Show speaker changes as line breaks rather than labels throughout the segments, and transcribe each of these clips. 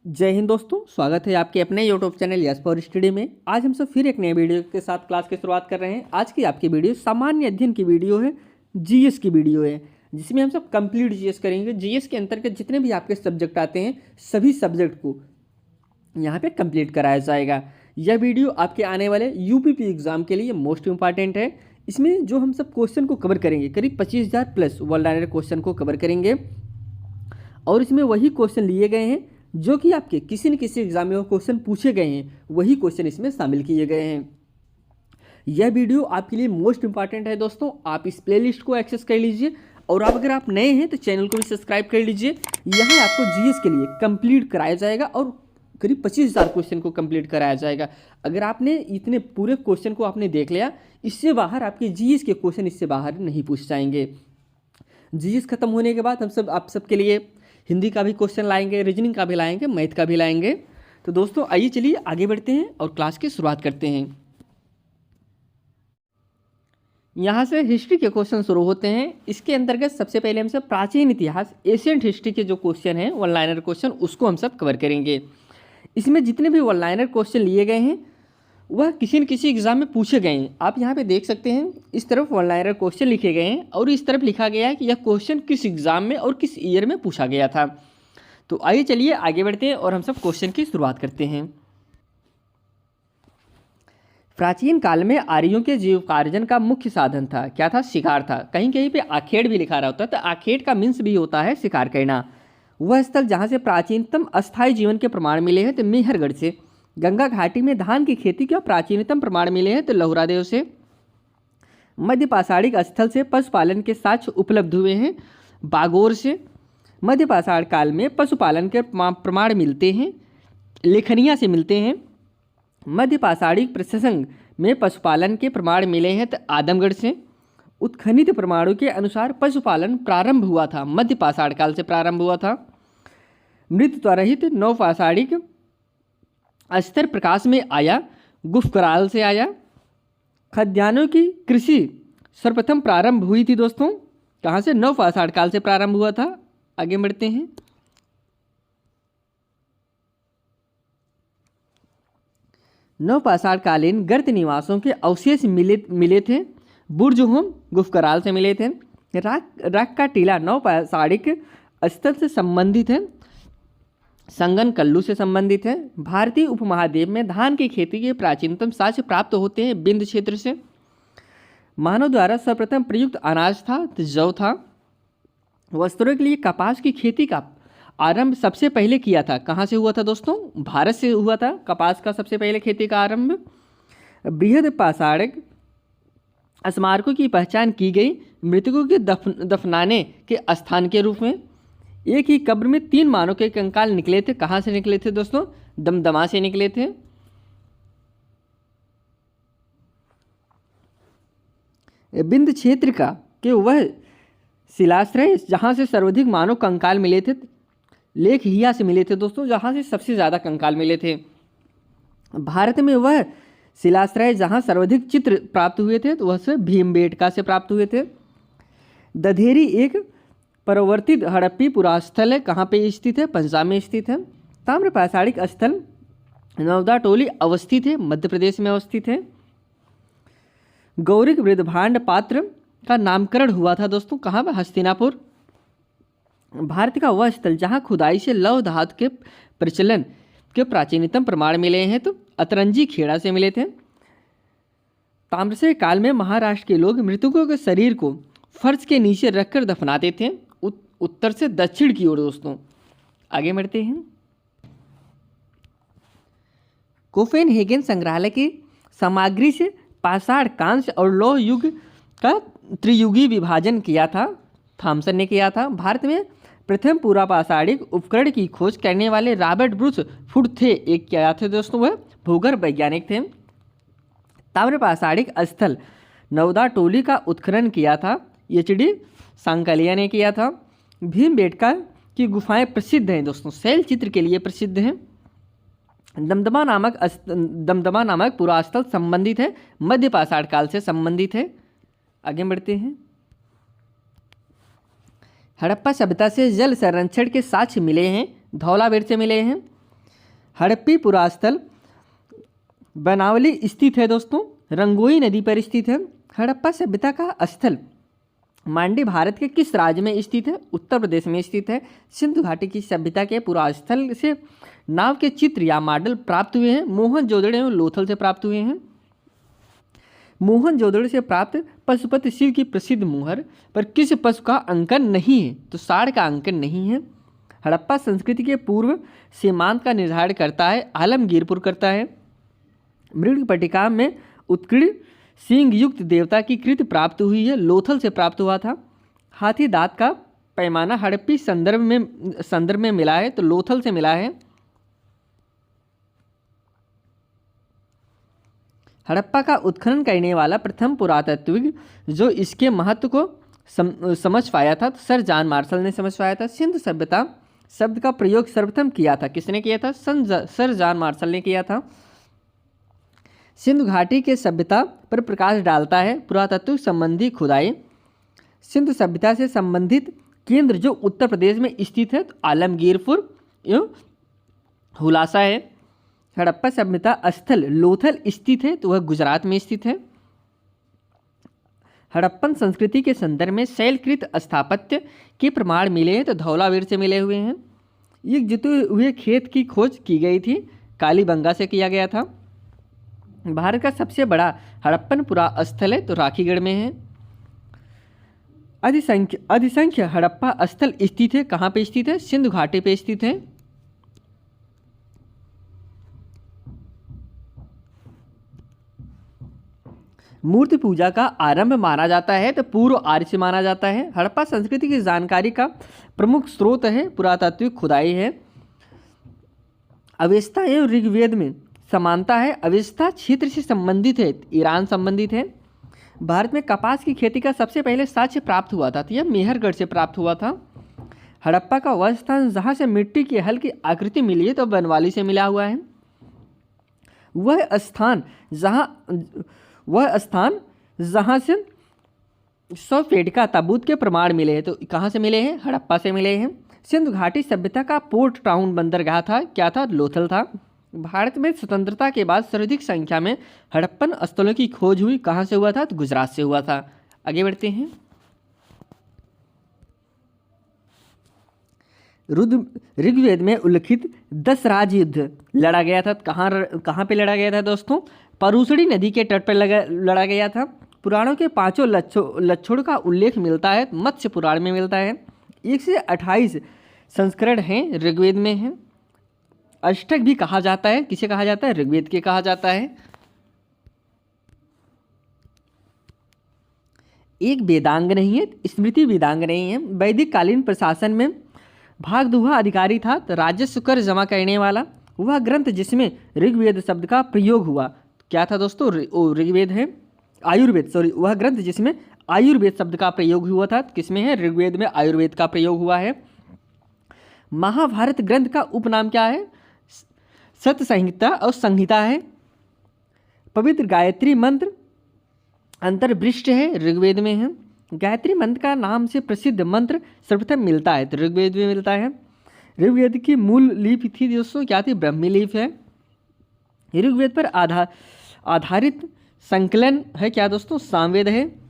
जय हिंद दोस्तों, स्वागत है आपके अपने YouTube channel yes for study में। आज हम सब फिर एक नए वीडियो के साथ क्लास की शुरुआत कर रहे हैं। आज की आपकी वीडियो सामान्य अध्ययन की वीडियो है, जीएस की वीडियो है, जिसमें हम सब कंप्लीट जीएस करेंगे। जीएस के अंतर्गत जितने भी आपके सब्जेक्ट आते हैं सभी सब्जेक्ट को यहाँ पे कंप्लीट कराया जाएगा। यह वीडियो आपके आने वाले यूपीपी एग्जाम के लिए मोस्ट इंपॉर्टेंट है। इसमें जो हम सब क्वेश्चन को कवर करेंगे, करीब 25,000 प्लस वन लाइनर क्वेश्चन को कवर करेंगे और इसमें वही क्वेश्चन लिए गए हैं जो कि आपके किसी न किसी एग्जाम में क्वेश्चन पूछे गए हैं, वही क्वेश्चन इसमें शामिल किए गए हैं। यह वीडियो आपके लिए मोस्ट इंपॉर्टेंट है दोस्तों। आप इस प्लेलिस्ट को एक्सेस कर लीजिए और अगर आप नए हैं तो चैनल को भी सब्सक्राइब कर लीजिए। यहाँ आपको जीएस के लिए कंप्लीट कराया जाएगा और करीब 25,000 क्वेश्चन को कंप्लीट कराया जाएगा। अगर आपने इतने पूरे क्वेश्चन को आपने देख लिया, इससे बाहर आपके जीएस के क्वेश्चन इससे बाहर नहीं पूछ जाएंगे। जीएस खत्म होने के बाद हम सब आप सबके लिए हिंदी का भी क्वेश्चन लाएंगे, रीजनिंग का भी लाएंगे, मैथ का भी लाएंगे। तो दोस्तों आइए चलिए आगे बढ़ते हैं और क्लास की शुरुआत करते हैं। यहाँ से हिस्ट्री के क्वेश्चन शुरू होते हैं। इसके अंतर्गत सबसे पहले हम सब प्राचीन इतिहास, एशियंट हिस्ट्री के जो क्वेश्चन हैं वन लाइनर क्वेश्चन, उसको हम सब कवर करेंगे। इसमें जितने भी वन लाइनर क्वेश्चन लिए गए हैं वह किसी न किसी एग्जाम में पूछे गए हैं। आप यहाँ पे देख सकते हैं, इस तरफ वन लाइनर क्वेश्चन लिखे गए हैं और इस तरफ लिखा गया है कि यह क्वेश्चन किस एग्जाम में और किस ईयर में पूछा गया था। तो आइए चलिए आगे बढ़ते हैं और हम सब क्वेश्चन की शुरुआत करते हैं। प्राचीन काल में आर्यों के जीविकार्जन का मुख्य साधन था, क्या था? शिकार था। कहीं कहीं पे आखेड़ भी लिखा रहता है, तो आखेड़ का मीन्स भी होता है शिकार करना। वह स्थल जहाँ से प्राचीनतम अस्थायी जीवन के प्रमाण मिले हैं तो मेहरगढ़ से। गंगा घाटी में धान की खेती के प्राचीनतम प्रमाण मिले हैं तो लोहरादेव से। मध्य पाषाणिक स्थल से पशुपालन के साक्ष्य उपलब्ध हुए हैं बागोर से। मध्य पाषाण काल में पशुपालन के प्रमाण मिलते हैं लेखनिया से मिलते हैं। मध्य पाषाणिक प्रसंग में पशुपालन के प्रमाण मिले हैं तो आदमगढ़ से। उत्खनित प्रमाणों के अनुसार पशुपालन प्रारंभ हुआ था, मध्य पाषाण काल से प्रारंभ हुआ था। मृत त्वरहित नवपाषाणिक स्तर प्रकाश में आया, गुफकराल से आया। खाद्यान्नों की कृषि सर्वप्रथम प्रारंभ हुई थी दोस्तों, कहाँ से? नवपाषाण काल से प्रारंभ हुआ था। आगे बढ़ते हैं। नवपाषाण कालीन गर्त निवासों के अवशेष मिले थे, बुर्ज होम गुफकराल से मिले थे। राख का टीला नवपाषाणिक स्थल से संबंधित है, संगन कल्लू से संबंधित है। भारतीय उपमहाद्वीप में धान की खेती के प्राचीनतम साक्ष्य प्राप्त होते हैं बिंद क्षेत्र से। मानव द्वारा सर्वप्रथम प्रयुक्त अनाज था तो जौ था। वस्त्रों के लिए कपास की खेती का आरंभ सबसे पहले किया था, कहाँ से हुआ था दोस्तों? भारत से हुआ था कपास का सबसे पहले खेती का आरंभ। बृहद पाषाणिक स्मारकों की पहचान की गई मृतकों के दफनाने के स्थान के रूप में। एक ही कब्र में 3 मानव के कंकाल निकले थे, कहाँ से निकले थे दोस्तों? दमदमा से निकले थे। बिंद क्षेत्र का कि वह शिलाश्रय जहाँ से सर्वाधिक मानव कंकाल मिले थे, लेख हिया से मिले थे दोस्तों, जहाँ से सबसे ज़्यादा कंकाल मिले थे। भारत में वह शिलाश्रय जहाँ सर्वाधिक चित्र प्राप्त हुए थे तो वह से भीमबेटका से प्राप्त हुए थे। दधेरी एक परिवर्तित हड़प्पी पुरास्थल है, कहाँ पे स्थित है? पंजाब में स्थित है। ताम्र पाषाणिक स्थल नवदा टोली अवस्थित है, मध्य प्रदेश में अवस्थित है। गौरिक वृद्धभांड पात्र का नामकरण हुआ था दोस्तों, कहाँ पर? हस्तिनापुर। भारत का वह स्थल जहाँ खुदाई से लौह धातु के प्रचलन के प्राचीनतम प्रमाण मिले हैं तो अतरंजी खेड़ा से मिले थे। ताम्रसेन काल में महाराष्ट्र के लोग मृतकों के शरीर को फर्श के नीचे रखकर दफनाते थे, उत्तर से दक्षिण की ओर दोस्तों। आगे बढ़ते हैं। कोपेनहेगन संग्रहालय की सामग्री से पाषाण, कांस्य और लौह युग का त्रियुगी विभाजन किया था, थॉमसन ने किया था। भारत में प्रथम पुरापाषाणिक उपकरण की खोज करने वाले रॉबर्ट ब्रूस फुट थे। एक क्या थे दोस्तों? वह भूगर्भ वैज्ञानिक थे। ताम्रपाषाणिक स्थल नवदा टोली का उत्खनन किया था, एच.डी. सांकलिया ने किया था। भीमबेटका की गुफाएं प्रसिद्ध हैं दोस्तों, शैल चित्र के लिए प्रसिद्ध हैं। दमदमा नामक पुरास्थल संबंधित है, मध्य पाषाण काल से संबंधित है। आगे बढ़ते हैं। हड़प्पा सभ्यता से जल संरक्षण के साक्ष्य मिले हैं, धौलावीर से मिले हैं। हड़प्पी पुरास्थल बनावली स्थित है दोस्तों, रंगोई नदी पर स्थित है। हड़प्पा सभ्यता का स्थल मांडी भारत के किस राज्य में स्थित है? उत्तर प्रदेश में स्थित है। सिंधु घाटी की सभ्यता के पुरास्थल से नाव के चित्र या मॉडल प्राप्त हुए हैं। मोहनजोदड़ो एवं लोथल से प्राप्त हुए हैं। मोहनजोदड़ो से प्राप्त पशुपति शिव की प्रसिद्ध मुहर पर किस पशु का अंकन नहीं है? तो सांड का अंकन नहीं है। हड़प्पा संस्कृति के पूर्व सीमांत का निर्धारण करता है, आलमगीरपुर करता है। मृग पट्टिका में उत्कीर्ण सिंह युक्त देवता की कृति प्राप्त हुई है, लोथल से प्राप्त हुआ था। हाथी दांत का पैमाना हड़प्पी संदर्भ में मिला है, तो लोथल से मिला है। हड़प्पा का उत्खनन करने वाला प्रथम पुरातत्वविद जो इसके महत्व को समझ पाया था, तो सर जॉन मार्शल ने समझ पाया था। सिंधु सभ्यता शब्द का प्रयोग सर्वप्रथम किया था, किसने किया था? सर जॉन मार्शल ने किया था। सिंधु घाटी के सभ्यता पर प्रकाश डालता है पुरातत्व संबंधी खुदाई। सिंधु सभ्यता से संबंधित केंद्र जो उत्तर प्रदेश में स्थित है, तो आलमगीरपुर एवं हुलासा है। हड़प्पा सभ्यता स्थल लोथल स्थित है, तो वह गुजरात में स्थित है। हड़प्पन संस्कृति के संदर्भ में शैलकृत स्थापत्य के प्रमाण मिले हैं, तो धौलावीर से मिले हुए हैं। ये जुते हुए खेत की खोज की गई थी, कालीबंगा से किया गया था। भारत का सबसे बड़ा हड़प्पन पुरा स्थल है, तो राखीगढ़ में है। अधिसंख्य हड़प्पा स्थल स्थित है, कहाँ पे स्थित है? सिंधु घाटी पे स्थित है। मूर्ति पूजा का आरंभ माना जाता है, तो पूर्व आर्य से माना जाता है। हड़प्पा संस्कृति की जानकारी का प्रमुख स्रोत है पुरातात्विक खुदाई है। अवेस्ता एवं ऋग्वेद में समानता है। अवेस्ता क्षेत्र से संबंधित है, ईरान संबंधित है। भारत में कपास की खेती का सबसे पहले साक्ष्य प्राप्त हुआ था, तो यह मेहरगढ़ से प्राप्त हुआ था। हड़प्पा का वह स्थान जहाँ से मिट्टी की हल्की आकृति मिली है, तो बनवाली से मिला हुआ है। वह स्थान जहाँ से 100 पेड़ का ताबूत के प्रमाण मिले हैं, तो कहाँ से मिले हैं? हड़प्पा से मिले हैं। सिंधु घाटी सभ्यता का पोर्ट टाउन बंदरगाह था, क्या था? लोथल था। भारत में स्वतंत्रता के बाद सर्वाधिक संख्या में हड़प्पन स्थलों की खोज हुई, कहाँ से हुआ था? तो गुजरात से हुआ था। आगे बढ़ते हैं। ऋग्वेद में उल्लिखित 10 राज युद्ध लड़ा गया था, कहाँ पे लड़ा गया था दोस्तों? परूसड़ी नदी के तट पर लड़ा गया था। पुराणों के 5 लक्षणों का उल्लेख मिलता है, मत्स्य पुराण में मिलता है। 1 से 28 संस्करण हैं, ऋग्वेद में हैं। अष्टक भी कहा जाता है, किसे कहा जाता है? ऋग्वेद के कहा जाता है। एक वेदांग नहीं है, स्मृति वेदांग नहीं है। वैदिक कालीन प्रशासन में भागदुहा अधिकारी था, तो राजस्व कर जमा करने वाला। वह ग्रंथ जिसमें ऋग्वेद शब्द का प्रयोग हुआ, क्या था दोस्तों? ऋग्वेद है, आयुर्वेद, सॉरी, वह ग्रंथ जिसमें आयुर्वेद शब्द का प्रयोग हुआ था, किसमें है? ऋग्वेद में आयुर्वेद का प्रयोग हुआ है। महाभारत ग्रंथ का उपनाम क्या है? सत संहिता और संहिता है। पवित्र गायत्री मंत्र अंतर्वृष्ट है, ऋग्वेद में है। गायत्री मंत्र का नाम से प्रसिद्ध मंत्र सर्वप्रथम मिलता है, तो ऋग्वेद में मिलता है। ऋग्वेद की मूल लिपि थी दोस्तों, क्या थी? ब्राह्मी लिपि है। ऋग्वेद पर आधारित संकलन है, क्या दोस्तों? सामवेद है।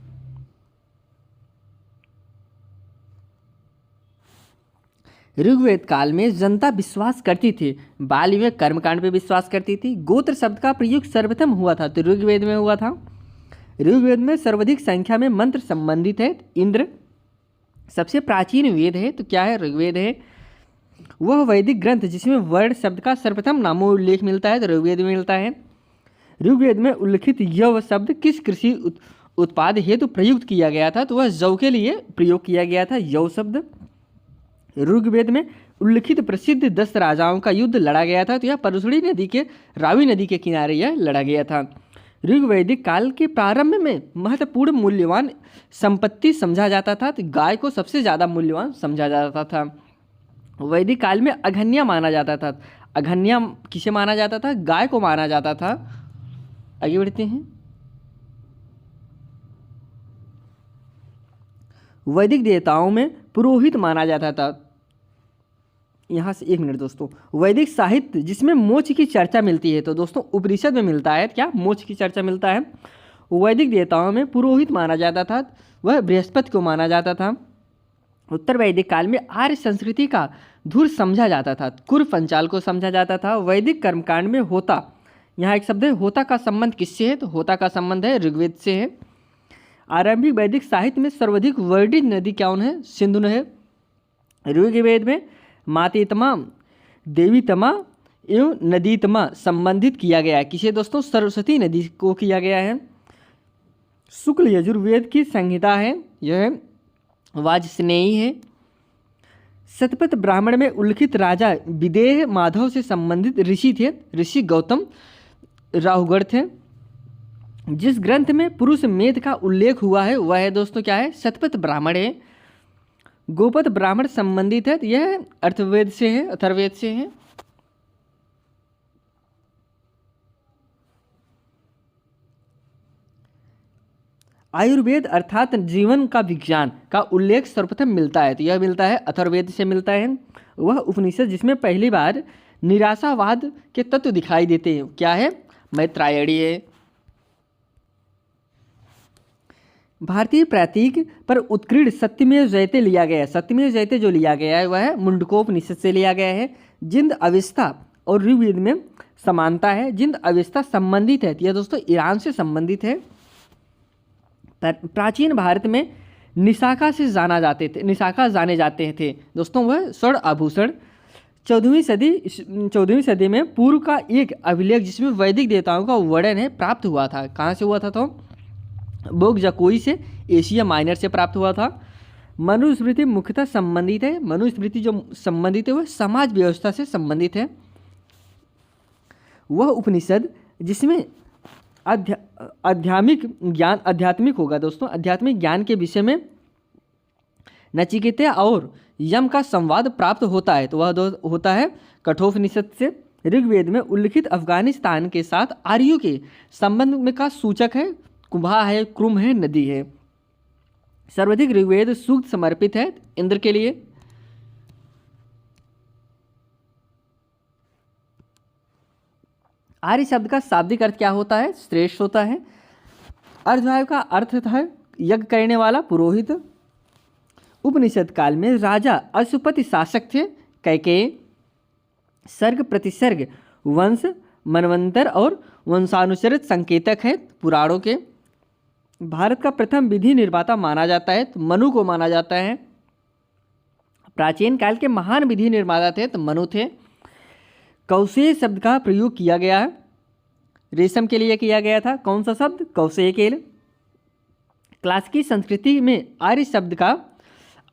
ऋग्वेद काल में जनता विश्वास करती थी, बाल में कर्मकांड पे विश्वास करती थी। गोत्र शब्द का प्रयोग सर्वप्रथम हुआ था, तो ऋग्वेद में हुआ था। ऋग्वेद में सर्वाधिक संख्या में मंत्र संबंधित है। इंद्र सबसे प्राचीन वेद है, तो क्या है? ऋग्वेद है। वह वैदिक ग्रंथ जिसमें वर्ण शब्द का सर्वप्रथम नामोल्लेख मिलता है, तो ऋग्वेद में मिलता है। ऋग्वेद में उल्लिखित यव शब्द किस कृषि उत्पाद हेतु प्रयुक्त किया गया था, तो वह जौ के लिए प्रयोग किया गया था, यव शब्द। ऋग्वेद में उल्लिखित प्रसिद्ध 10 राजाओं का युद्ध लड़ा गया था, तो यह परूसड़ी नदी के रावी नदी के किनारे यह लड़ा गया था। ऋग्वैदिक काल के प्रारंभ में महत्वपूर्ण मूल्यवान संपत्ति समझा जाता था, तो गाय को सबसे ज़्यादा मूल्यवान समझा जाता था। वैदिक काल में अघन्या माना जाता था। अघन्या किसे माना जाता था? गाय को माना जाता था। आगे बढ़ते हैं। वैदिक देवताओं में पुरोहित माना जाता था। यहाँ से 1 मिनट दोस्तों, वैदिक साहित्य जिसमें मोक्ष की चर्चा मिलती है, तो दोस्तों उपनिषद में मिलता है क्या, मोक्ष की चर्चा मिलता है। वैदिक देवताओं में पुरोहित माना जाता था, वह बृहस्पति को माना जाता था। उत्तर वैदिक काल में आर्य संस्कृति का धुर समझा जाता था, कुर पंचाल को समझा जाता था। वैदिक कर्मकांड में होता, यहाँ एक शब्द है होता का संबंध किससे है, तो होता का संबंध है ऋग्वेद से है। आरंभिक वैदिक साहित्य में सर्वाधिक वर्णित नदी कौन है, सिंधु है। ऋग्वेद में मातेतमा, देवीतमा एवं नदीतमा संबंधित किया गया है, किसे दोस्तों, सरस्वती नदी को किया गया है। शुक्ल यजुर्वेद की संहिता है, यह वाजस्नेयी है। शतपथ ब्राह्मण में उल्लिखित राजा विदेह माधव से संबंधित ऋषि थे, ऋषि गौतम राहुगढ़ थे। जिस ग्रंथ में पुरुष मेध का उल्लेख हुआ है वह है दोस्तों क्या है, शतपथ ब्राह्मण है। गोपद ब्राह्मण संबंधित है, यह अर्थवेद से है, अथर्ववेद से है। आयुर्वेद अर्थात जीवन का विज्ञान का उल्लेख सर्वप्रथम मिलता है, तो यह मिलता है अथर्ववेद से मिलता है। वह उपनिषद जिसमें पहली बार निराशावाद के तत्व दिखाई देते हैं, क्या है, मैत्रायणी है। भारतीय प्रतीक पर उत्कीर्ण सत्यमेव जयते लिया गया है, सत्यमेव जयते जो लिया गया है वह मुंडकोपनिषद से लिया गया है। जिंद अवस्था और ऋग्वेद में समानता है, जिंद अवस्था संबंधित है, यह दोस्तों ईरान से संबंधित है। प्राचीन भारत में निशाखा से जाना जाते थे, निशाखा जाने जाते थे दोस्तों वह स्वर्ण आभूषण। 14वीं सदी में पूर्व का एक अभिलेख जिसमें वैदिक देवताओं का वर्णन है प्राप्त हुआ था, कहाँ से हुआ था, तो बोगजाकोई से, एशिया माइनर से प्राप्त हुआ था। मनुस्मृति मुख्यतः संबंधित है, मनुस्मृति जो संबंधित है वह समाज व्यवस्था से संबंधित है। वह उपनिषद जिसमें आध्यात्मिक होगा दोस्तों, आध्यात्मिक ज्ञान के विषय में नचिकेता और यम का संवाद प्राप्त होता है, तो वह होता है कठोपनिषद से। ऋग्वेद में उल्लिखित अफगानिस्तान के साथ आर्यों के संबंध में का सूचक है, कुंभा है, क्रुम है, नदी है। सर्वाधिक ऋग्वेद सूक्त समर्पित है इंद्र के लिए। आर्य शब्द का शाब्दिक अर्थ क्या होता है, श्रेष्ठ होता है। अर्धवायु का अर्थ है यज्ञ करने वाला, पुरोहित। उपनिषद काल में राजा अशुपति शासक थे, कैकेयी। सर्ग प्रतिसर्ग वंश, मनवंतर और वंशानुचरित संकेतक है पुराणों के। भारत का प्रथम विधि निर्माता माना जाता है, तो मनु को माना जाता है। प्राचीन काल के महान विधि निर्माता थे, तो मनु थे। कौशेय शब्द का प्रयोग किया गया है, रेशम के लिए किया गया था, कौन सा शब्द, कौशेय केल। क्लासिकी संस्कृति में आर्य शब्द का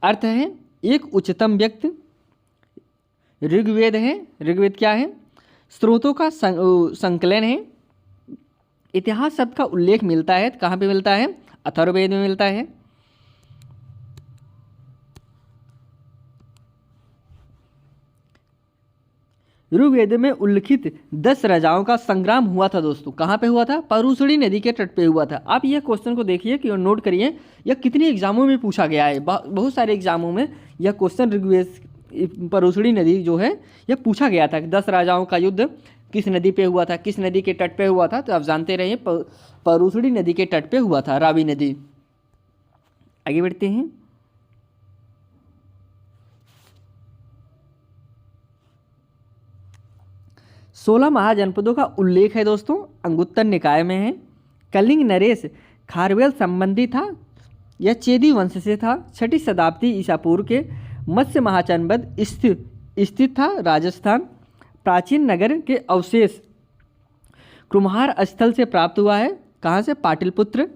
अर्थ है एक उच्चतम व्यक्ति। ऋग्वेद है, ऋग्वेद क्या है, स्रोतों का संकलन है। इतिहास शब्द का उल्लेख मिलता है, कहाँ पे मिलता है, अथर्ववेद में मिलता है। ऋग्वेद में उल्लिखित 10 राजाओं का संग्राम हुआ था दोस्तों, कहाँ पे हुआ था, परुशड़ी नदी के तट पे हुआ था। आप यह क्वेश्चन को देखिए कि और नोट करिए, यह कितने एग्जामों में पूछा गया है, बहुत सारे एग्जामों में यह क्वेश्चन ऋग्वेद परुशड़ी नदी जो है यह पूछा गया था। 10 राजाओं का युद्ध किस नदी पे हुआ था, किस नदी के तट पे हुआ था, तो आप जानते रहिए परुशड़ी नदी के तट पे हुआ था, रावी नदी। आगे बढ़ते हैं। सोलह महाजनपदों का उल्लेख है दोस्तों, अंगुत्तर निकाय में है। कलिंग नरेश खारवेल संबंधी था, यह चेदी वंश से था। 6वीं शताब्दी ईसा पूर्व के मत्स्य महाजनपद स्थित था, राजस्थान। प्राचीन नगर के अवशेष कुम्हार स्थल से प्राप्त हुआ है, कहाँ से, पाटलिपुत्र।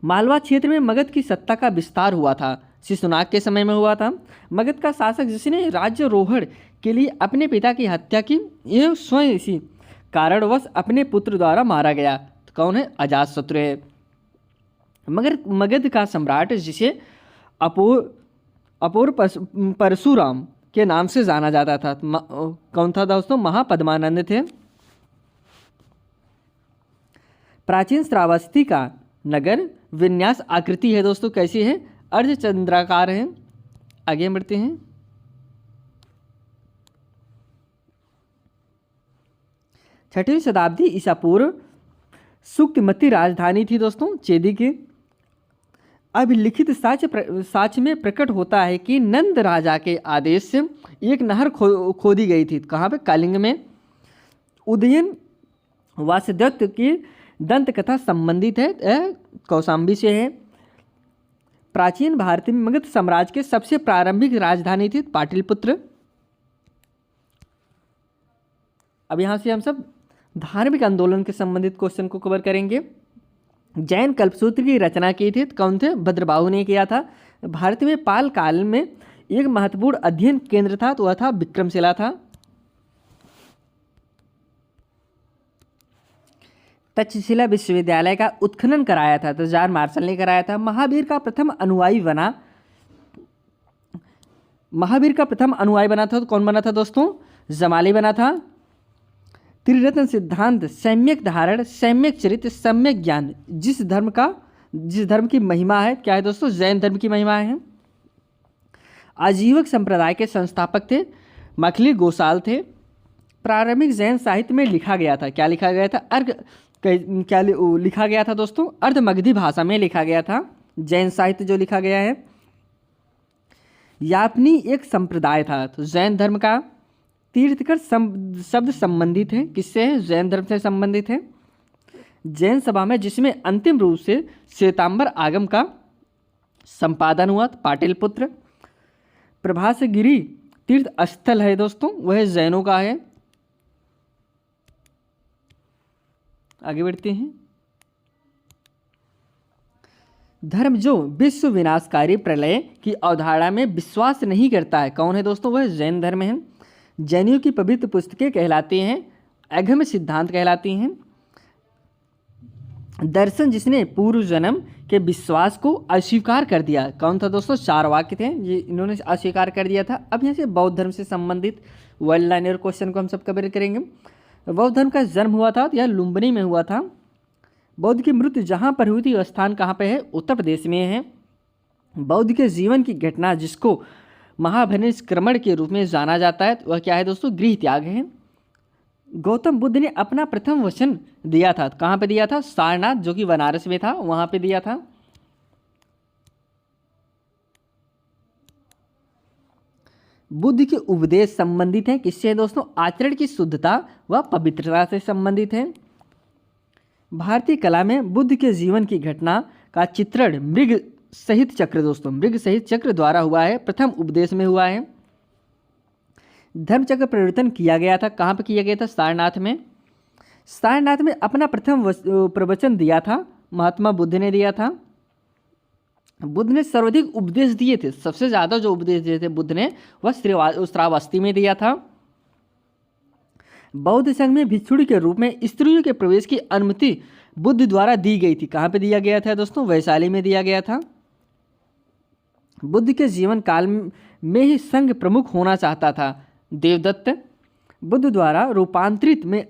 मालवा क्षेत्र में मगध की सत्ता का विस्तार हुआ था, शिशुनाग के समय में हुआ था। मगध का शासक जिसने राज्यारोहण के लिए अपने पिता की हत्या की, यह स्वयं इसी कारणवश अपने पुत्र द्वारा मारा गया, तो कौन है, अजातशत्रु है। मगर मगध का सम्राट जिसे अपोर परशुराम के नाम से जाना जाता था, कौन था दोस्तों, महापद्मानंद थे। प्राचीन श्रावस्ती का नगर विन्यास आकृति है दोस्तों, कैसी है, अर्धचंद्राकार है। आगे बढ़ते हैं। 6वीं शताब्दी ईसा पूर्व सुक्तिमती राजधानी थी दोस्तों चेदी की। अब लिखित साक्ष्य में प्रकट होता है कि नंद राजा के आदेश से एक नहर खोदी गई थी। कहाँ पे? कलिंग में। उदयन वासुदेव की दंत कथा संबंधित है, कौशाम्बी से है। प्राचीन भारत में मगध साम्राज्य के सबसे प्रारंभिक राजधानी थी पाटलिपुत्र। अब यहाँ से हम सब धार्मिक आंदोलन के संबंधित क्वेश्चन को कवर करेंगे। जैन कल्पसूत्र की रचना की थी, कौन थे? भद्रबाहु ने किया था। भारत में पाल काल में एक महत्वपूर्ण अध्ययन केंद्र था, तो वह था विक्रमशिला था। तक्षशिला विश्वविद्यालय का उत्खनन कराया था तो जॉन मार्शल ने कराया था। महावीर का प्रथम अनुयायी बना था तो कौन बना था दोस्तों? जमाली बना था। त्रिरत्न सिद्धांत सम्यक धारण, सम्यक चरित्र, सम्यक ज्ञान, जिस धर्म की महिमा है, क्या है दोस्तों? जैन धर्म की महिमा है। आजीवक संप्रदाय के संस्थापक थे मखली गोसाल थे। प्रारंभिक जैन साहित्य में लिखा गया था, क्या लिखा गया था? लिखा गया था दोस्तों? अर्धमगधी भाषा में लिखा गया था जैन साहित्य जो लिखा गया है। यापनी एक संप्रदाय था, तो जैन धर्म का। तीर्थकर शब्द संबंधित है, किससे है? जैन धर्म से संबंधित है। जैन सभा में जिसमें अंतिम रूप से श्वेतांबर आगम का संपादन हुआ, पाटलिपुत्र। प्रभासगिरी तीर्थ स्थल है दोस्तों, वह जैनों का है। आगे बढ़ते हैं। धर्म जो विश्व विनाशकारी प्रलय की अवधारणा में विश्वास नहीं करता है, कौन है दोस्तों? वह जैन धर्म है। जैनियों की पवित्र पुस्तकें कहलाती हैं, अगम सिद्धांत कहलाती हैं। दर्शन जिसने पूर्व जन्म के विश्वास को अस्वीकार कर दिया, कौन था दोस्तों? चारवाक थे, ये इन्होंने अस्वीकार कर दिया था। अब यहाँ से बौद्ध धर्म से संबंधित वर्ल्ड लाइनर क्वेश्चन को हम सब कवर करेंगे। बौद्ध धर्म का जन्म हुआ था यह लुम्बिनी में हुआ था। बौद्ध की मृत्यु जहाँ पर हुई थी वह स्थान कहाँ पे है? उत्तर प्रदेश में है। बौद्ध के जीवन की घटना जिसको महापरिनिष्क्रमण के रूप में जाना जाता है, वह क्या है दोस्तों? गृह त्याग है। गौतम बुद्ध ने अपना प्रथम वचन दिया था, कहाँ पे दिया था? सारनाथ, जो कि बनारस में था, वहाँ पे दिया था। बुद्ध के उपदेश संबंधित हैं, किससे है दोस्तों? आचरण की शुद्धता व पवित्रता से संबंधित है। भारतीय कला में बुद्ध के जीवन की घटना का चित्रण मृग सहित चक्र दोस्तों, मृग सहित चक्र द्वारा हुआ है, प्रथम उपदेश में हुआ है। धर्म चक्र परिवर्तन किया गया था, कहाँ पे किया गया था? सारनाथ में। सारनाथ में अपना प्रथम प्रवचन दिया था महात्मा बुद्ध ने दिया था। बुद्ध ने सर्वाधिक उपदेश दिए थे, सबसे ज़्यादा जो उपदेश दिए थे बुद्ध ने वह श्रावस्ती में दिया था। बौद्ध संघ में भिक्षुणी के रूप में स्त्रियों के प्रवेश की अनुमति बुद्ध द्वारा दी गई थी, कहाँ पे दिया गया था दोस्तों? वैशाली में दिया गया था। बुद्ध के जीवन काल में ही संघ प्रमुख होना चाहता था देवदत्त। बुद्ध द्वारा रूपांतरित में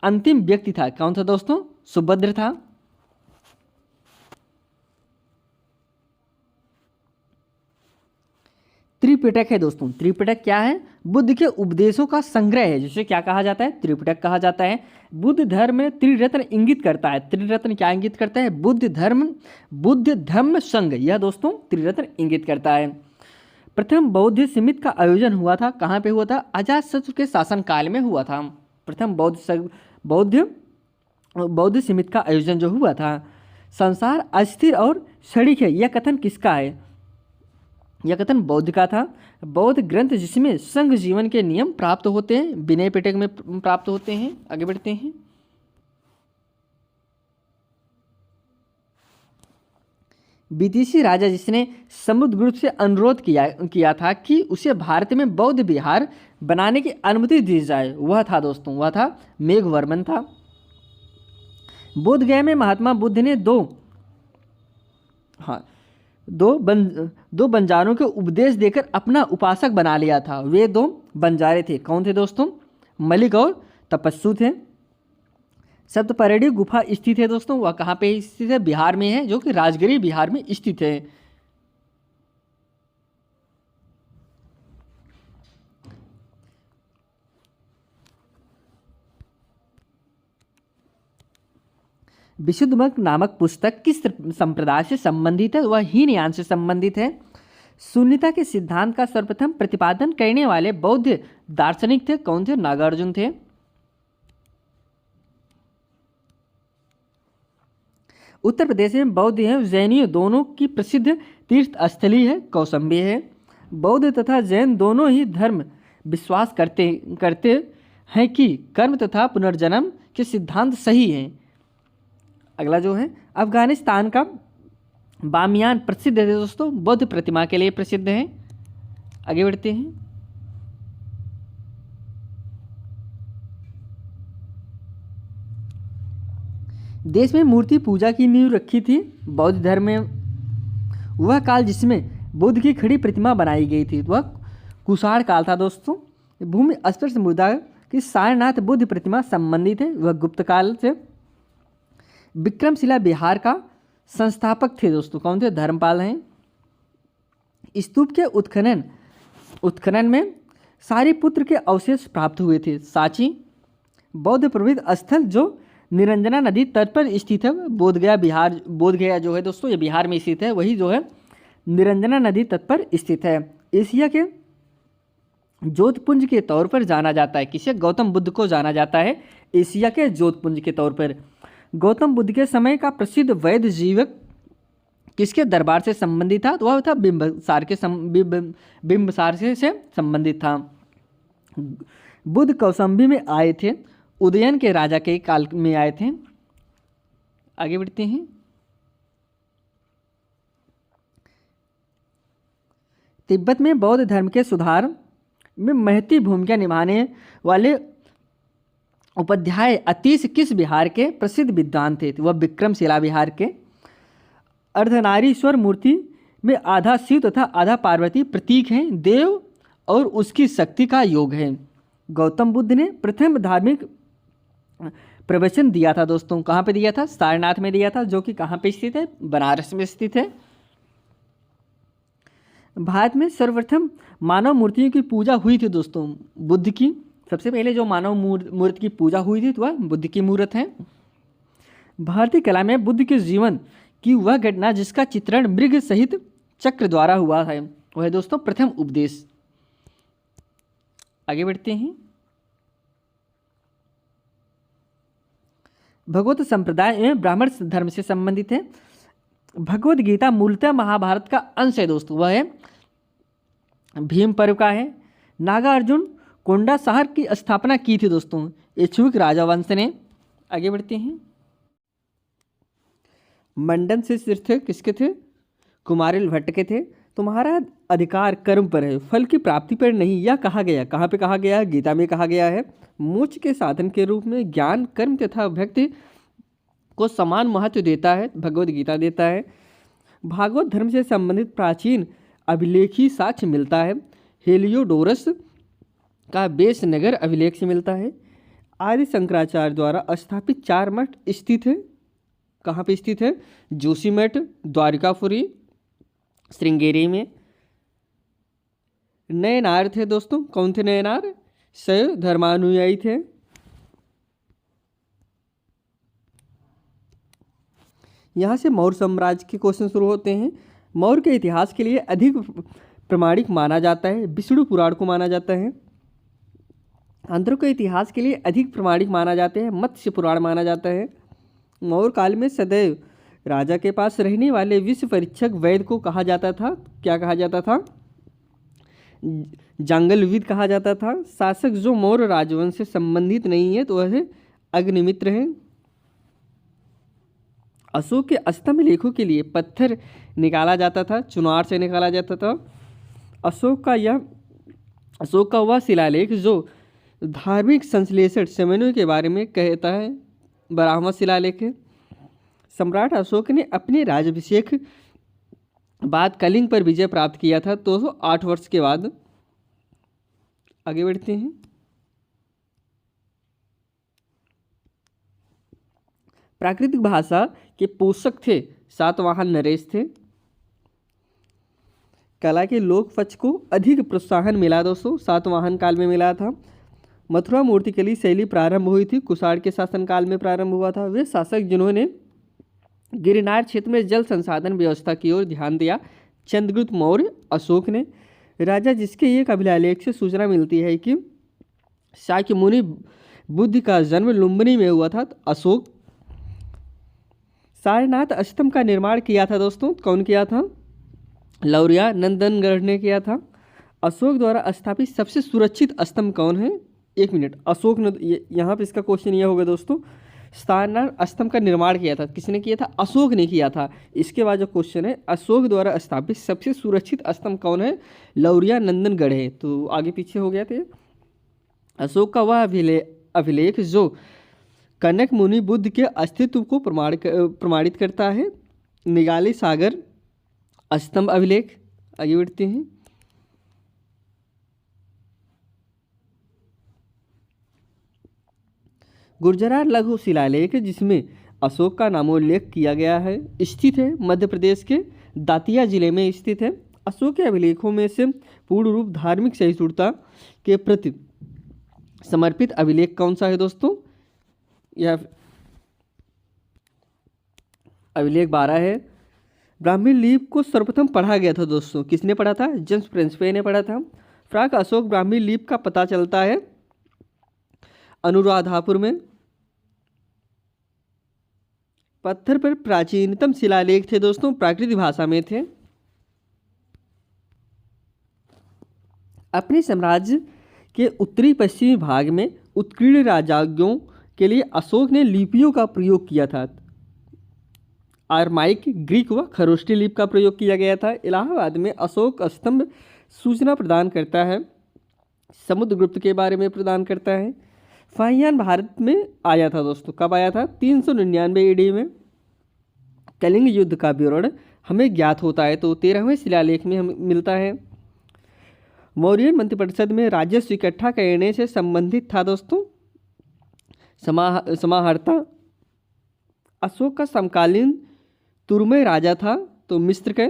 अंतिम व्यक्ति था, कौन था दोस्तों? सुभद्र था। त्रिपिटक है दोस्तों, त्रिपिटक क्या है? बुद्ध के उपदेशों का संग्रह है, जिसे क्या कहा जाता है? त्रिपिटक कहा जाता है। बुद्ध धर्म में त्रिरत्न इंगित करता है। त्रिरत्न क्या इंगित करता है? बुद्ध धर्म संघ, यह दोस्तों त्रिरत्न इंगित करता है। प्रथम बौद्ध समिति का आयोजन हुआ था, कहाँ पे हुआ था? अजातशत्रु के शासनकाल में हुआ था। प्रथम बौद्ध समिति का आयोजन जो हुआ था। संसार अस्थिर और क्षणिक है, यह कथन किसका है? यह कथन बौद्ध का था। बौद्ध ग्रंथ जिसमें संघ जीवन के नियम प्राप्त होते हैं, विनय पिटक में प्राप्त होते हैं। आगे बढ़ते हैं। विदेशी राजा जिसने समुद्रगुप्त से अनुरोध किया था कि उसे भारत में बौद्ध विहार बनाने की अनुमति दी जाए, वह था दोस्तों, वह था मेघवर्मन था। बोध गया में महात्मा बुद्ध ने दो बंजारों के उपदेश देकर अपना उपासक बना लिया था। वे दो बंजारे थे, कौन थे दोस्तों? मलिक और तपस्सु थे। सप्तपर्णी गुफा स्थित है दोस्तों, वह कहाँ पे स्थित है? बिहार में है, जो कि राजगिरी बिहार में स्थित है। विशुद्धमत नामक पुस्तक किस संप्रदाय से संबंधित है? वह हीनयान से संबंधित है। शून्यता के सिद्धांत का सर्वप्रथम प्रतिपादन करने वाले बौद्ध दार्शनिक थे, कौन थे? नागार्जुन थे। उत्तर प्रदेश में बौद्ध एवं जैनियों दोनों की प्रसिद्ध तीर्थ स्थली है, कौशाम्बी है। बौद्ध तथा जैन दोनों ही धर्म विश्वास करते हैं कि कर्म तथा पुनर्जन्म के सिद्धांत सही हैं। अगला जो है अफगानिस्तान का बामियान प्रसिद्ध है दोस्तों, बौद्ध प्रतिमा के लिए प्रसिद्ध है। आगे बढ़ते हैं। देश में मूर्ति पूजा की नींव रखी थी बौद्ध धर्म में। वह काल जिसमें बुद्ध की खड़ी प्रतिमा बनाई गई थी वह कुषाण काल था दोस्तों। भूमि स्पर्श मुद्रा की सारनाथ बुद्ध प्रतिमा संबंधित है, वह गुप्त काल से। विक्रमशिला बिहार का संस्थापक थे दोस्तों, कौन थे? धर्मपाल हैं। स्तूप के उत्खनन में सारिपुत्र के अवशेष प्राप्त हुए थे। सांची बौद्ध प्रवृत्त स्थल जो निरंजना नदी तट पर स्थित है, बोधगया जो है दोस्तों ये बिहार में स्थित है, वही जो है निरंजना नदी तट पर स्थित है। एशिया के जोतपुंज के तौर पर जाना जाता है। किसे? गौतम बुद्ध को जाना जाता है एशिया के जोतपुंज के तौर पर। गौतम बुद्ध के समय का प्रसिद्ध वैद्य जीवक किसके दरबार से संबंधित था? तो वह था बिंबसार से संबंधित था। बुद्ध कौशाम्बी में आए थे, उदयन के राजा के काल में आए थे। आगे बढ़ते हैं। तिब्बत में बौद्ध धर्म के सुधार में महती भूमिका निभाने वाले उपाध्याय अतीश किस बिहार के प्रसिद्ध विद्वान थे? वह विक्रमशिला बिहार के। अर्धनारीश्वर मूर्ति में आधा शिव तथा आधा पार्वती प्रतीक हैं, देव और उसकी शक्ति का योग है। गौतम बुद्ध ने प्रथम धार्मिक प्रवचन दिया था दोस्तों, कहाँ पे दिया था? सारनाथ में दिया था, जो कि कहाँ पे स्थित है? बनारस में स्थित है। भारत में सर्वप्रथम मानव मूर्तियों की पूजा हुई थी दोस्तों बुद्ध की। सबसे पहले जो मानव मूर्ति की पूजा हुई थी तो वह बुद्ध की मूर्त है। भारतीय कला में बुद्ध के जीवन की वह घटना जिसका चित्रण मृग सहित चक्र द्वारा हुआ है वह है दोस्तों प्रथम उपदेश। आगे बढ़ते हैं। भगवत संप्रदाय एवं ब्राह्मण धर्म से संबंधित है। भगवद गीता मूलतः महाभारत का अंश है दोस्तों, वह है भीम पर्व का है। नागार्जुन कोंडा शहर की स्थापना की थी दोस्तों इक्ष्वाकु राजवंश ने। आगे बढ़ते हैं। मंडन से तीर्थ किसके थे? कुमारिल भट्ट के थे। तुम्हारा अधिकार कर्म पर है, फल की प्राप्ति पर नहीं, यह कहा गया। कहाँ पे कहा गया? गीता में कहा गया है। मोक्ष के साधन के रूप में ज्ञान, कर्म तथा भक्ति को समान महत्व देता है, भगवद गीता देता है। भागवत धर्म से संबंधित प्राचीन अभिलेखी साक्ष्य मिलता है। हेलियोडोरस का बेस नगर अभिलेख से मिलता है। आदि शंकराचार्य द्वारा स्थापित 4 मठ स्थित है। कहाँ पे स्थित है? जोशीमठ, द्वारिकापुरी, श्रृंगेरी में। नयनार थे दोस्तों, कौन थे नयनार? शैव धर्मानुयायी थे। यहाँ से मौर्य साम्राज्य के क्वेश्चन शुरू होते हैं। मौर्य के इतिहास के लिए अधिक प्रमाणिक माना जाता है विष्णु पुराण को माना जाता है। आंध्र के इतिहास के लिए अधिक प्रमाणिक माना जाते हैं मत्स्य पुराण माना जाता है। मौर्य काल में सदैव राजा के पास रहने वाले विश्व परीक्षक वैद्य को कहा जाता था, क्या कहा जाता था? जंगलविद कहा जाता था। शासक जो मौर्य राजवंश से संबंधित नहीं है तो वह अग्निमित्र है। अशोक के स्तंभ लेखों के लिए पत्थर निकाला जाता था, चुनार से निकाला जाता था। अशोक का वह शिलालेख जो धार्मिक संश्लेषण समन्वय के बारे में कहता है ब्राह्मण शिलालेख है। सम्राट अशोक ने अपने राज्याभिषेक बाद कलिंग पर विजय प्राप्त किया था 208 वर्ष के बाद। आगे बढ़ते हैं। प्राकृतिक भाषा के पोषक थे सातवाहन नरेश थे। कला के लोक पक्ष को अधिक प्रोत्साहन मिला दोस्तों सातवाहन काल में मिला था। मथुरा मूर्तिकली शैली प्रारंभ हुई थी कुषाण के शासनकाल में प्रारंभ हुआ था। वे शासक जिन्होंने गिरनार क्षेत्र में जल संसाधन व्यवस्था की ओर ध्यान दिया चंद्रगुप्त मौर्य अशोक ने। राजा जिसके एक अभिलेख से सूचना मिलती है कि शाक्य मुनि बुद्ध का जन्म लुम्बिनी में हुआ था, तो अशोक। सारनाथ अष्टम का निर्माण किया था दोस्तों, कौन किया था? लौरिया नंदनगढ़ ने किया था। अशोक द्वारा स्थापित सबसे सुरक्षित स्तंभ कौन है? एक मिनट, अशोक ने, यहाँ पे इसका क्वेश्चन ये होगा दोस्तों, सारनाथ स्तंभ का निर्माण किया था, किसने किया था? अशोक ने किया था। इसके बाद जो क्वेश्चन है, अशोक द्वारा स्थापित सबसे सुरक्षित स्तंभ कौन है? लौरिया नंदनगढ़ है। तो आगे पीछे हो गया थे। अशोक का वह अभिलेख जो कनक मुनि बुद्ध के अस्तित्व को प्रमाणित करता है, निगाली सागर स्तंभ अभिलेख। आगे बढ़ते हैं। गुर्जरार लघु शिलालेख जिसमें अशोक का नामोल्लेख किया गया है, स्थित है मध्य प्रदेश के दातिया जिले में स्थित है। अशोक के अभिलेखों में से पूर्ण रूप धार्मिक सहिष्णुता के प्रति समर्पित अभिलेख कौन सा है दोस्तों? यह अभिलेख 12 है। ब्राह्मी लिपि को सर्वप्रथम पढ़ा गया था दोस्तों, किसने पढ़ा था? जेम्स प्रिंसपे ने पढ़ा था। प्राक अशोक ब्राह्मी लिपि का पता चलता है अनुराधापुर में। पत्थर पर प्राचीनतम शिलालेख थे दोस्तों, प्राकृत भाषा में थे। अपने साम्राज्य के उत्तरी पश्चिमी भाग में उत्कीर्ण राजाज्ञों के लिए अशोक ने लिपियों का प्रयोग किया था। आरमाइक, ग्रीक व खरोष्टी लिपि का प्रयोग किया गया था। इलाहाबाद में अशोक स्तंभ सूचना प्रदान करता है, समुद्रगुप्त के बारे में प्रदान करता है। फाहियान भारत में आया था दोस्तों, कब आया था? 399 ईडी में। कलिंग युद्ध का विवरण हमें ज्ञात होता है, तो 13वें शिलालेख में हमें मिलता है। मौर्य मंत्रिपरिषद में राजस्व इकट्ठा करने से संबंधित था दोस्तों समाहर्ता। अशोक का समकालीन तुर्मय राजा था, तो मिस्र के।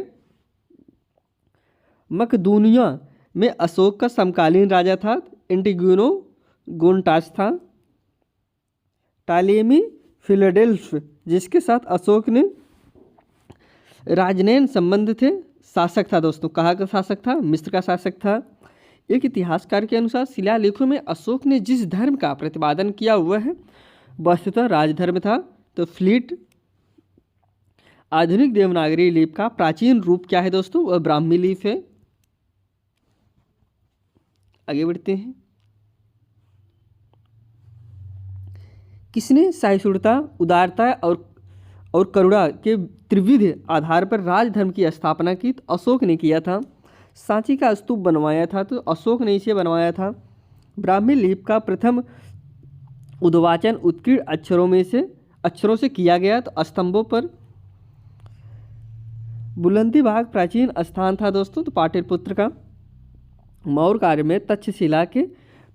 मकदूनिया में अशोक का समकालीन राजा था, एंटिग्यूनो गोनटास था। टालेमी फिलाडेल्फ जिसके साथ अशोक ने राजनयन संबंध थे, शासक था दोस्तों। कहाँ का शासक था? मिस्र का शासक था। एक इतिहासकार के अनुसार शिलालेखों में अशोक ने जिस धर्म का प्रतिपादन किया वह वस्तुतः राजधर्म था, तो फ्लीट। आधुनिक देवनागरी लिपि का प्राचीन रूप क्या है दोस्तों? वह ब्राह्मी लिपि है। आगे बढ़ते हैं। किसने सहिष्णुता, उदारता और करुणा के त्रिविध आधार पर राजधर्म की स्थापना की? तो अशोक ने किया था। सांची का स्तूप बनवाया था, तो अशोक ने इसे बनवाया था। ब्राह्मी लिपि का प्रथम उद्वाचन उत्कीर्ण अक्षरों से किया गया, तो स्तंभों पर। बुलंदी भाग प्राचीन स्थान था दोस्तों, तो पाटलिपुत्र का। मौर्य काल में तक्षशिला के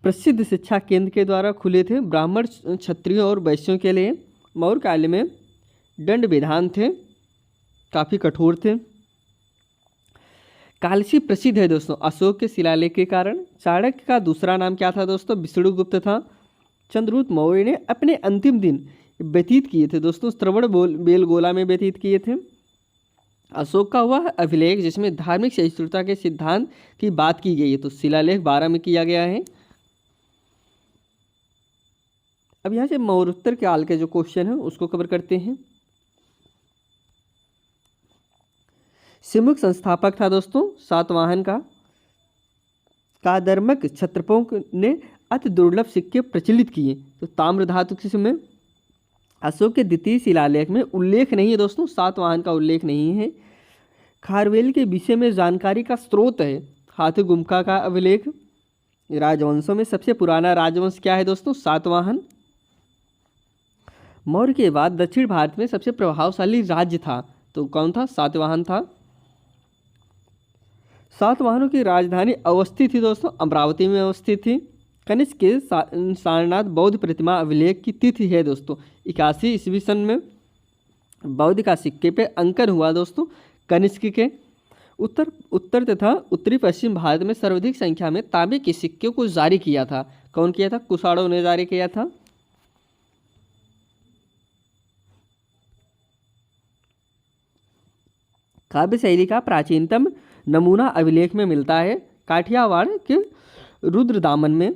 प्रसिद्ध शिक्षा केंद्र के द्वारा खुले थे ब्राह्मण, क्षत्रियों और वैश्यों के लिए। मौर्य काल में दंड विधान थे, काफ़ी कठोर थे। कालसी प्रसिद्ध है दोस्तों अशोक के शिलालेख के कारण। चाणक्य का दूसरा नाम क्या था दोस्तों? विष्णुगुप्त था। चंद्रगुप्त मौर्य ने अपने अंतिम दिन व्यतीत किए थे दोस्तों श्रवण बेलगोला में व्यतीत किए थे। अशोक का वह अभिलेख जिसमें धार्मिक सहिष्णुता के सिद्धांत की बात की गई है, तो शिलालेख 12 में किया गया है। अब यहाँ से मौर्योत्तर काल के जो क्वेश्चन है उसको कवर करते हैं। सिमुक संस्थापक था दोस्तों सातवाहन का। कादर्मक क्षत्रपों ने अति दुर्लभ सिक्के प्रचलित किए, तो ताम्र धातु के समय। अशोक के द्वितीय शिलालेख में उल्लेख नहीं है दोस्तों, सातवाहन का उल्लेख नहीं है। खारवेल के विषय में जानकारी का स्रोत है हाथी गुम्फा का अभिलेख। राजवंशों में सबसे पुराना राजवंश क्या है दोस्तों? सातवाहन। मौर्य के बाद दक्षिण भारत में सबसे प्रभावशाली राज्य था, तो कौन था? सातवाहन था। सातवाहनों की राजधानी अवस्थित थी दोस्तों, अमरावती में अवस्थित थी। कनिष्क के सारनाथ बौद्ध प्रतिमा अभिलेख की तिथि है दोस्तों 81 ईस्वी सन में। बौद्ध का सिक्के पे अंकन हुआ दोस्तों कनिष्क के। उत्तर तथा उत्तरी पश्चिम भारत में सर्वाधिक संख्या में तांबे के सिक्के को जारी किया था। कौन किया था? कुषाणों ने जारी किया था। काव्य शैली का प्राचीनतम नमूना अभिलेख में मिलता है काठियावाड़ के रुद्रदामन में।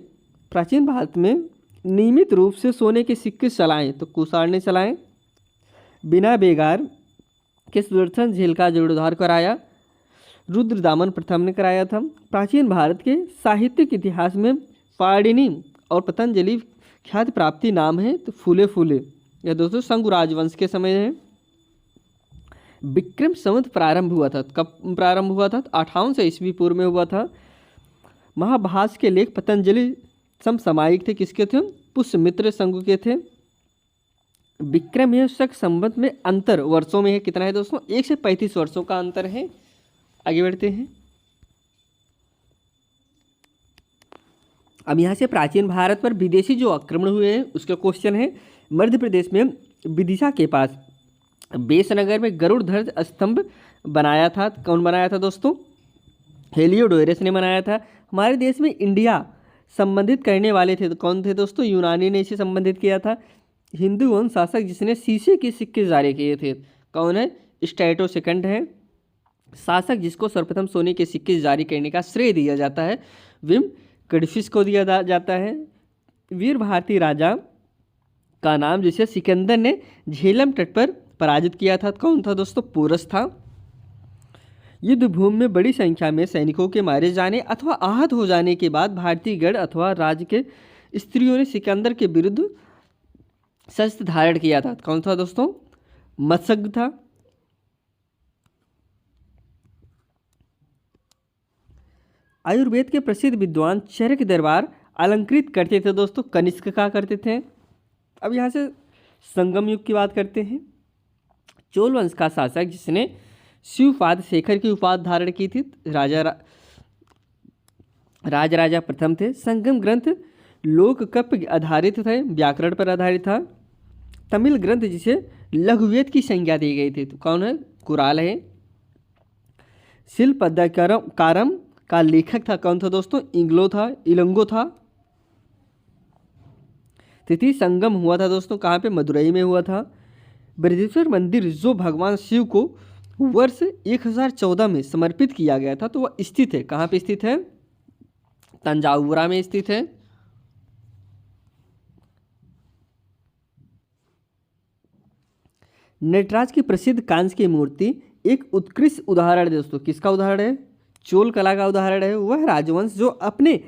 प्राचीन भारत में नियमित रूप से सोने के सिक्के चलाएं तो कुषाण ने चलाएं। बिना बेगार के सुदर्शन झील का जीर्णोद्धार कराया रुद्रदामन प्रथम ने कराया था। प्राचीन भारत के साहित्यिक इतिहास में पाणिनि और पतंजलि ख्याति प्राप्ति नाम है तो फूले फूले, यह दोस्तों संघ राजवंश के समय है। विक्रम संवत प्रारंभ हुआ था, कब प्रारंभ हुआ था? 5800 ईस्वी पूर्व में हुआ था। महाभाष्य के लेख पतंजलि समसामयिक थे, किसके थे? पुष्यमित्र संघ के थे। विक्रम है शक संवत में अंतर वर्षों में है, कितना है दोस्तों? 1 से 35 वर्षों का अंतर है। आगे बढ़ते हैं। अब यहाँ से प्राचीन भारत पर विदेशी जो आक्रमण हुए हैं उसका क्वेश्चन है। मध्य प्रदेश में विदिशा के पास बेसनगर में गरुड़ ध्वज स्तंभ बनाया था, कौन बनाया था दोस्तों? हेलियोडोरस ने बनाया था। हमारे देश में इंडिया संबंधित करने वाले थे तो कौन थे दोस्तों? यूनानी ने इसे संबंधित किया था। हिंदू वंश शासक जिसने शीशे के सिक्के जारी किए थे कौन है? स्ट्रैटो सेकंड है। शासक जिसको सर्वप्रथम सोने के सिक्के जारी करने का श्रेय दिया जाता है विम कड़फिस को दिया जाता है। वीर भारती राजा का नाम जिसे सिकंदर ने झेलम तट पर पराजित किया था कौन था दोस्तों? पोरस था। युद्ध भूमि में बड़ी संख्या में सैनिकों के मारे जाने अथवा आहत हो जाने के बाद भारतीय गढ़ अथवा राज्य के स्त्रियों ने सिकंदर के विरुद्ध शस्त्र धारण किया था, कौन था दोस्तों? मत्सग था। आयुर्वेद के प्रसिद्ध विद्वान चरक दरबार अलंकृत करते थे दोस्तों, कनिष्क का करते थे। अब यहाँ से संगम युग की बात करते हैं। चोल वंश का शासक जिसने शिवपाद शेखर की उपाधि धारण की थी राजा प्रथम थे। संगम ग्रंथ लोककप आधारित थे, व्याकरण पर आधारित था। तमिल ग्रंथ जिसे लघुवेद की संज्ञा दी गई थी तो कौन है? कुराल है। शिल्पकारम का लेखक था कौन था दोस्तों? इलंगो था। तिथि संगम हुआ था दोस्तों, कहाँ पे? मदुरई में हुआ था। बृहदेश्वर मंदिर जो भगवान शिव को वर्ष 1014 में समर्पित किया गया था तो वह स्थित है, कहाँ पे स्थित है? तंजावुरा में स्थित है। नटराज की प्रसिद्ध कांस्य की मूर्ति एक उत्कृष्ट उदाहरण है दोस्तों, किसका उदाहरण है? चोल कला का उदाहरण है। वह राजवंश जो अपने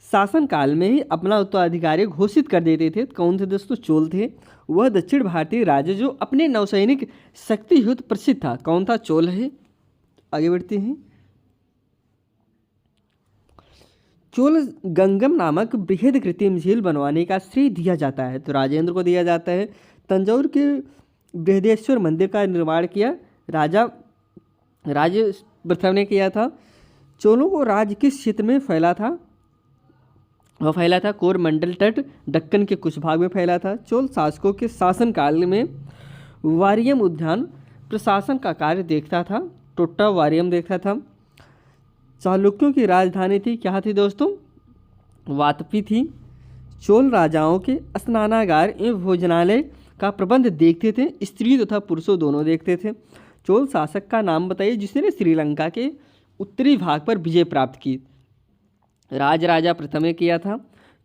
शासनकाल में ही अपना उत्तराधिकारी घोषित कर देते थे, कौन थे दोस्तों? चोल थे। वह दक्षिण भारतीय राज्य जो अपने नौसैनिक शक्ति युद्ध प्रसिद्ध था, कौन था? चोल है। आगे बढ़ते हैं। चोल गंगम नामक बृहद कृत्रिम झील बनवाने का श्रेय दिया जाता है तो राजेंद्र को दिया जाता है। तंजौर के बृहदेश्वर मंदिर का निर्माण किया राज प्रथम ने किया था। चोलों को राज्य किस क्षेत्र में फैला था? वह फैला था कोरमंडल तट, दक्कन के कुछ भाग में फैला था। चोल शासकों के शासनकाल में वारियम उद्यान प्रशासन का कार्य देखता था, टोट्टा वारियम देखता था। चालुक्यों की राजधानी थी, क्या थी दोस्तों? वातपी थी। चोल राजाओं के स्नानागार एवं भोजनालय का प्रबंध देखते थे, स्त्री तथा पुरुषों दोनों देखते थे। चोल शासक का नाम बताइए जिसने श्रीलंका के उत्तरी भाग पर विजय प्राप्त की। राजा प्रथम ने किया था।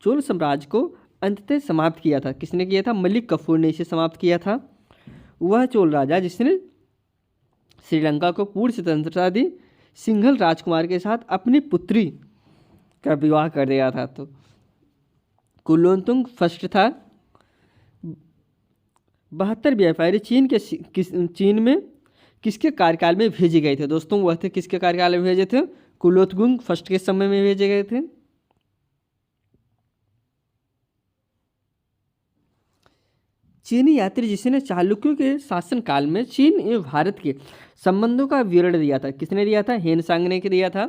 चोल साम्राज्य को अंततः समाप्त किया था, किसने किया था? मलिक कफूर ने इसे समाप्त किया था। वह चोल राजा जिसने श्रीलंका को पूर्ण स्वतंत्रता दी, सिंघल राजकुमार के साथ अपनी पुत्री का विवाह कर दिया था तो कुलोत्तुंग फर्स्ट था। 72 व्यापारी चीन में किसके कार्यकाल में भेजे गए थे दोस्तों? वह थे किसके कार्यकाल में भेजे थे? कुलोत्तुंग फर्स्ट के समय में भेजे गए थे। चीनी यात्री जिसने चालुक्यों के शासनकाल में चीन एवं भारत के संबंधों का विवरण दिया था, किसने दिया था? हेनसांग ने दिया था।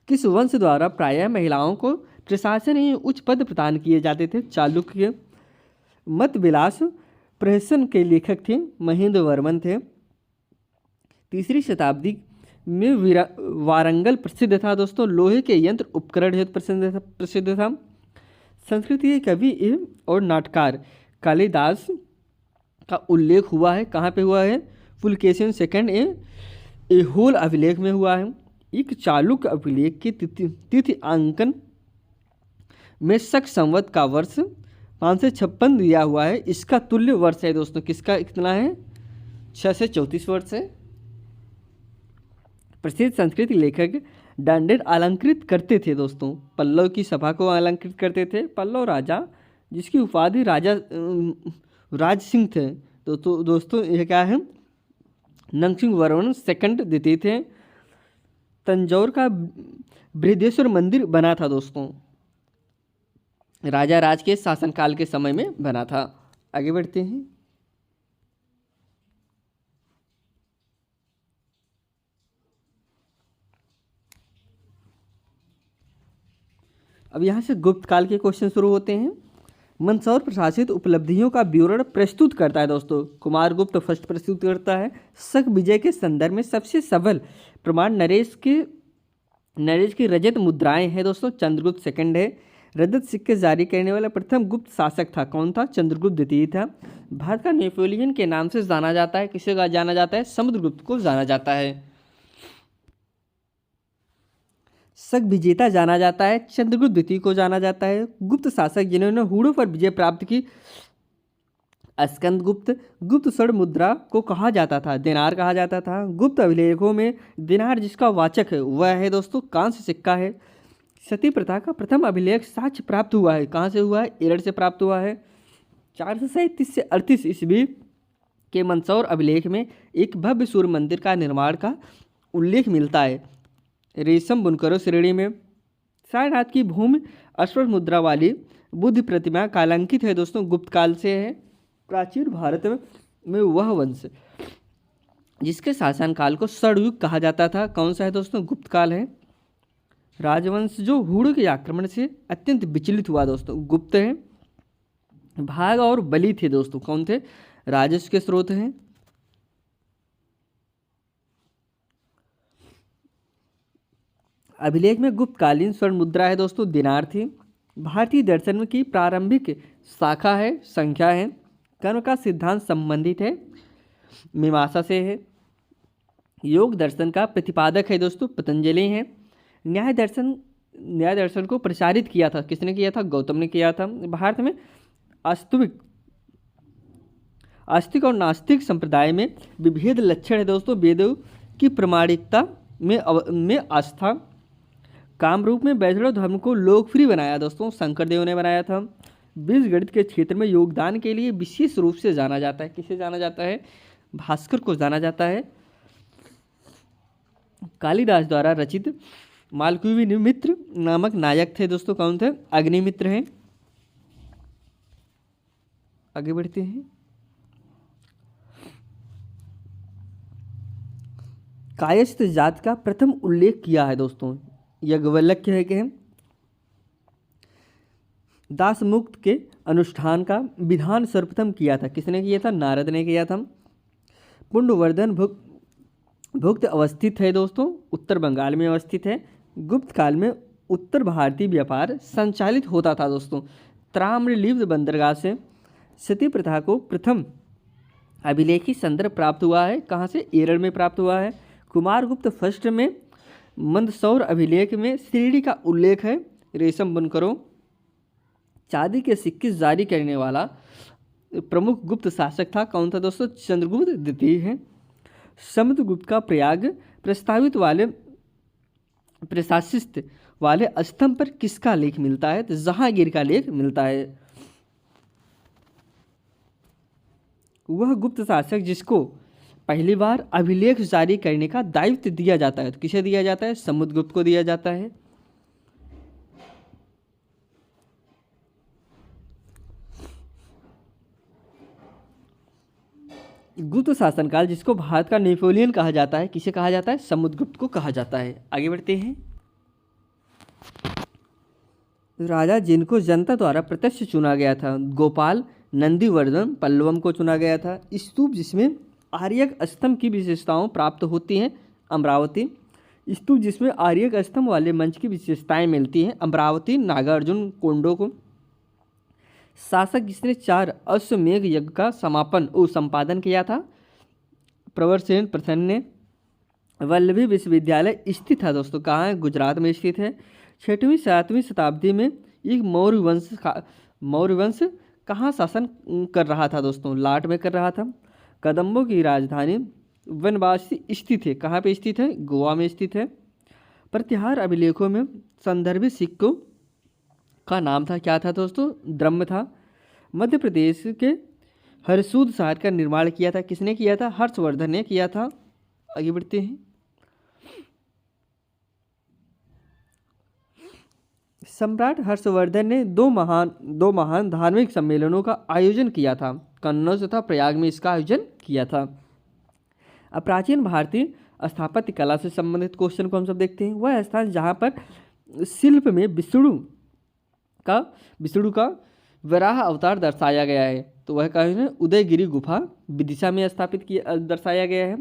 किस वंश द्वारा प्रायः महिलाओं को प्रशासन एवं उच्च पद प्रदान किए जाते थे? चालुक्य। मत विलास प्रहसन के लेखक थे, महेंद्र वर्मन थे। 3री शताब्दी में वारंगल प्रसिद्ध था दोस्तों, लोहे के यंत्र उपकरण हेतु प्रसिद्ध था। संस्कृत के कवि और नाटककार कालिदास का उल्लेख हुआ है, कहाँ पे हुआ है? पुलकेशिन सेकंड ए होल अभिलेख में हुआ है। एक चालुक्य अभिलेख के तिथि अंकन में शक संवत का वर्ष 556 दिया हुआ है। इसका तुल्य वर्ष है दोस्तों, किसका कितना है? 6 से 34 वर्ष है। प्रसिद्ध संस्कृत लेखक दंडेर अलंकृत करते थे दोस्तों, पल्लव की सभा को अलंकृत करते थे। पल्लव राजा जिसकी उपाधि राजा राज सिंह थे तो दोस्तों यह क्या है? नरसिंह वर्मन सेकंड द्वितीय थे। तंजौर का बृहदेश्वर मंदिर बना था दोस्तों, राजा राज के शासनकाल के समय में बना था। आगे बढ़ते हैं। अब यहाँ से गुप्त काल के क्वेश्चन शुरू होते हैं। मंदसौर प्रशासित उपलब्धियों का विवरण प्रस्तुत करता है दोस्तों, कुमारगुप्त फर्स्ट प्रस्तुत करता है। शक विजय के संदर्भ में सबसे सबल प्रमाण नरेश की रजत मुद्राएं हैं दोस्तों, चंद्रगुप्त सेकंड है। रजत सिक्के जारी करने वाला प्रथम गुप्त शासक था, कौन था? चंद्रगुप्त द्वितीय था। भारत का नेपोलियन के नाम से जाना जाता है, किसे का जाना जाता है? समुद्रगुप्त को जाना जाता है। शक विजेता जाना जाता है, चंद्रगुप्त द्वितीय को जाना जाता है। गुप्त शासक जिन्होंने हूणों पर विजय प्राप्त की, स्कंदगुप्त। गुप्त स्वर्ण मुद्रा को कहा जाता था, दिनार कहा जाता था। गुप्त अभिलेखों में दिनार जिसका वाचक है वह है दोस्तों कांस्य सिक्का है। सती प्रथा का प्रथम अभिलेख साक्ष्य प्राप्त हुआ है, कहाँ से हुआ है? एरड़ से प्राप्त हुआ है। 437 से 38 ईस्वी के मंदसौर अभिलेख में एक भव्य सूर्य मंदिर का निर्माण का उल्लेख मिलता है, रेशम बुनकरों श्रेणी में। सारनाथ की भूमि अश्वत्थ मुद्रा वाली बुद्ध प्रतिमा कालांकित है दोस्तों, गुप्त काल से है। प्राचीन भारत में वह वंश जिसके शासनकाल को स्वर्णयुग कहा जाता था, कौन सा है दोस्तों? गुप्त काल है। राजवंश जो हूणों के आक्रमण से अत्यंत विचलित हुआ दोस्तों, गुप्त है। भाग और बलि थे दोस्तों, कौन थे? राजस्व के स्रोत हैं। अभिलेख में गुप्तकालीन स्वर्ण मुद्रा है दोस्तों, दिनार थी। भारतीय दर्शन की प्रारंभिक शाखा है, संख्या है। कर्म का सिद्धांत संबंधित है, मीमांसा से है। योग दर्शन का प्रतिपादक है दोस्तों, पतंजलि है। न्याय दर्शन को प्रचारित किया था, किसने किया था? गौतम ने किया था। भारत में आस्तिक और नास्तिक संप्रदाय में विभेद लक्षण है दोस्तों, वेदों की प्रामाणिकता में आस्था। कामरूप में वैष्णव धर्म को लोकप्रिय बनाया दोस्तों, शंकरदेव ने बनाया था। बीज गणित के क्षेत्र में योगदान के लिए विशेष रूप से जाना जाता है, किसे जाना जाता है? भास्कर को जाना जाता है। कालिदास द्वारा रचित मालकुमित्र नामक नायक थे दोस्तों, कौन थे? अग्निमित्र हैं। आगे बढ़ते हैं। कायस्थ जात का प्रथम उल्लेख किया है दोस्तों, याज्ञवल्क्य है कि दास मुक्त के अनुष्ठान का विधान सर्वप्रथम किया था, किसने किया था? नारद ने किया था। पुंडवर्धन भुक्त अवस्थित है दोस्तों, उत्तर बंगाल में अवस्थित है। गुप्त काल में उत्तर भारतीय व्यापार संचालित होता था दोस्तों, ताम्रलिप्त बंदरगाह से। सती प्रथा को प्रथम अभिलेखी संदर्भ प्राप्त हुआ है, कहाँ से? एरड़ में प्राप्त हुआ है। कुमारगुप्त फर्स्ट में मंदसौर अभिलेख में श्रेणी का उल्लेख है, रेशम बुनकरों। चांदी के सिक्के जारी करने वाला प्रमुख गुप्त शासक था, कौन था दोस्तों? चंद्रगुप्त द्वितीय है। समुद्रगुप्त का प्रयाग प्रस्तावित वाले प्रशासित वाले स्तंभ पर किसका लेख मिलता है? तो जहांगीर का लेख मिलता है। वह गुप्त शासक जिसको पहली बार अभिलेख जारी करने का दायित्व दिया जाता है, तो किसे दिया जाता है? समुद्रगुप्त को दिया जाता है। गुप्त शासनकाल जिसको भारत का नेपोलियन कहा जाता है, किसे कहा जाता है? समुद्रगुप्त को कहा जाता है। आगे बढ़ते हैं। राजा जिनको जनता द्वारा प्रत्यक्ष चुना गया था, गोपाल नंदीवर्धन पल्लवम को चुना गया था। स्तूप जिसमें आर्यक स्तंभ की विशेषताओं प्राप्त होती हैं, अमरावती। स्तूप जिसमें आर्यक स्तंभ वाले मंच की विशेषताएं मिलती हैं, अमरावती। नागार्जुन कोंडो को। शासक जिसने 4 अश्वमेध यज्ञ का संपादन किया था, प्रवर सेन प्रथम ने वल्लभी विश्वविद्यालय स्थित है दोस्तों, कहाँ है? गुजरात में स्थित है। 6वीं 7वीं शताब्दी में एक मौर्य वंश कहाँ शासन कर रहा था दोस्तों? लाट में कर रहा था। कदम्बों की राजधानी वनवासी स्थित है, कहाँ पे स्थित है? गोवा में स्थित है। प्रतिहार अभिलेखों में संदर्भित सिक्कों का नाम था, क्या था दोस्तों? द्रम्य था। मध्य प्रदेश के हरसूद शहर का निर्माण किया था, किसने किया था? हर्षवर्धन ने किया था। आगे बढ़ते हैं। सम्राट हर्षवर्धन ने दो महान धार्मिक सम्मेलनों का आयोजन किया था। कन्नौज तथा प्रयाग में इसका आयोजन किया था। अब प्राचीन भारतीय स्थापत्य कला से संबंधित क्वेश्चन को हम सब देखते हैं। वह स्थान जहाँ पर शिल्प में विष्णु का वराह अवतार दर्शाया गया है, तो वह कहाँ है? उदयगिरी गुफा विदिशा में स्थापित किया दर्शाया गया है।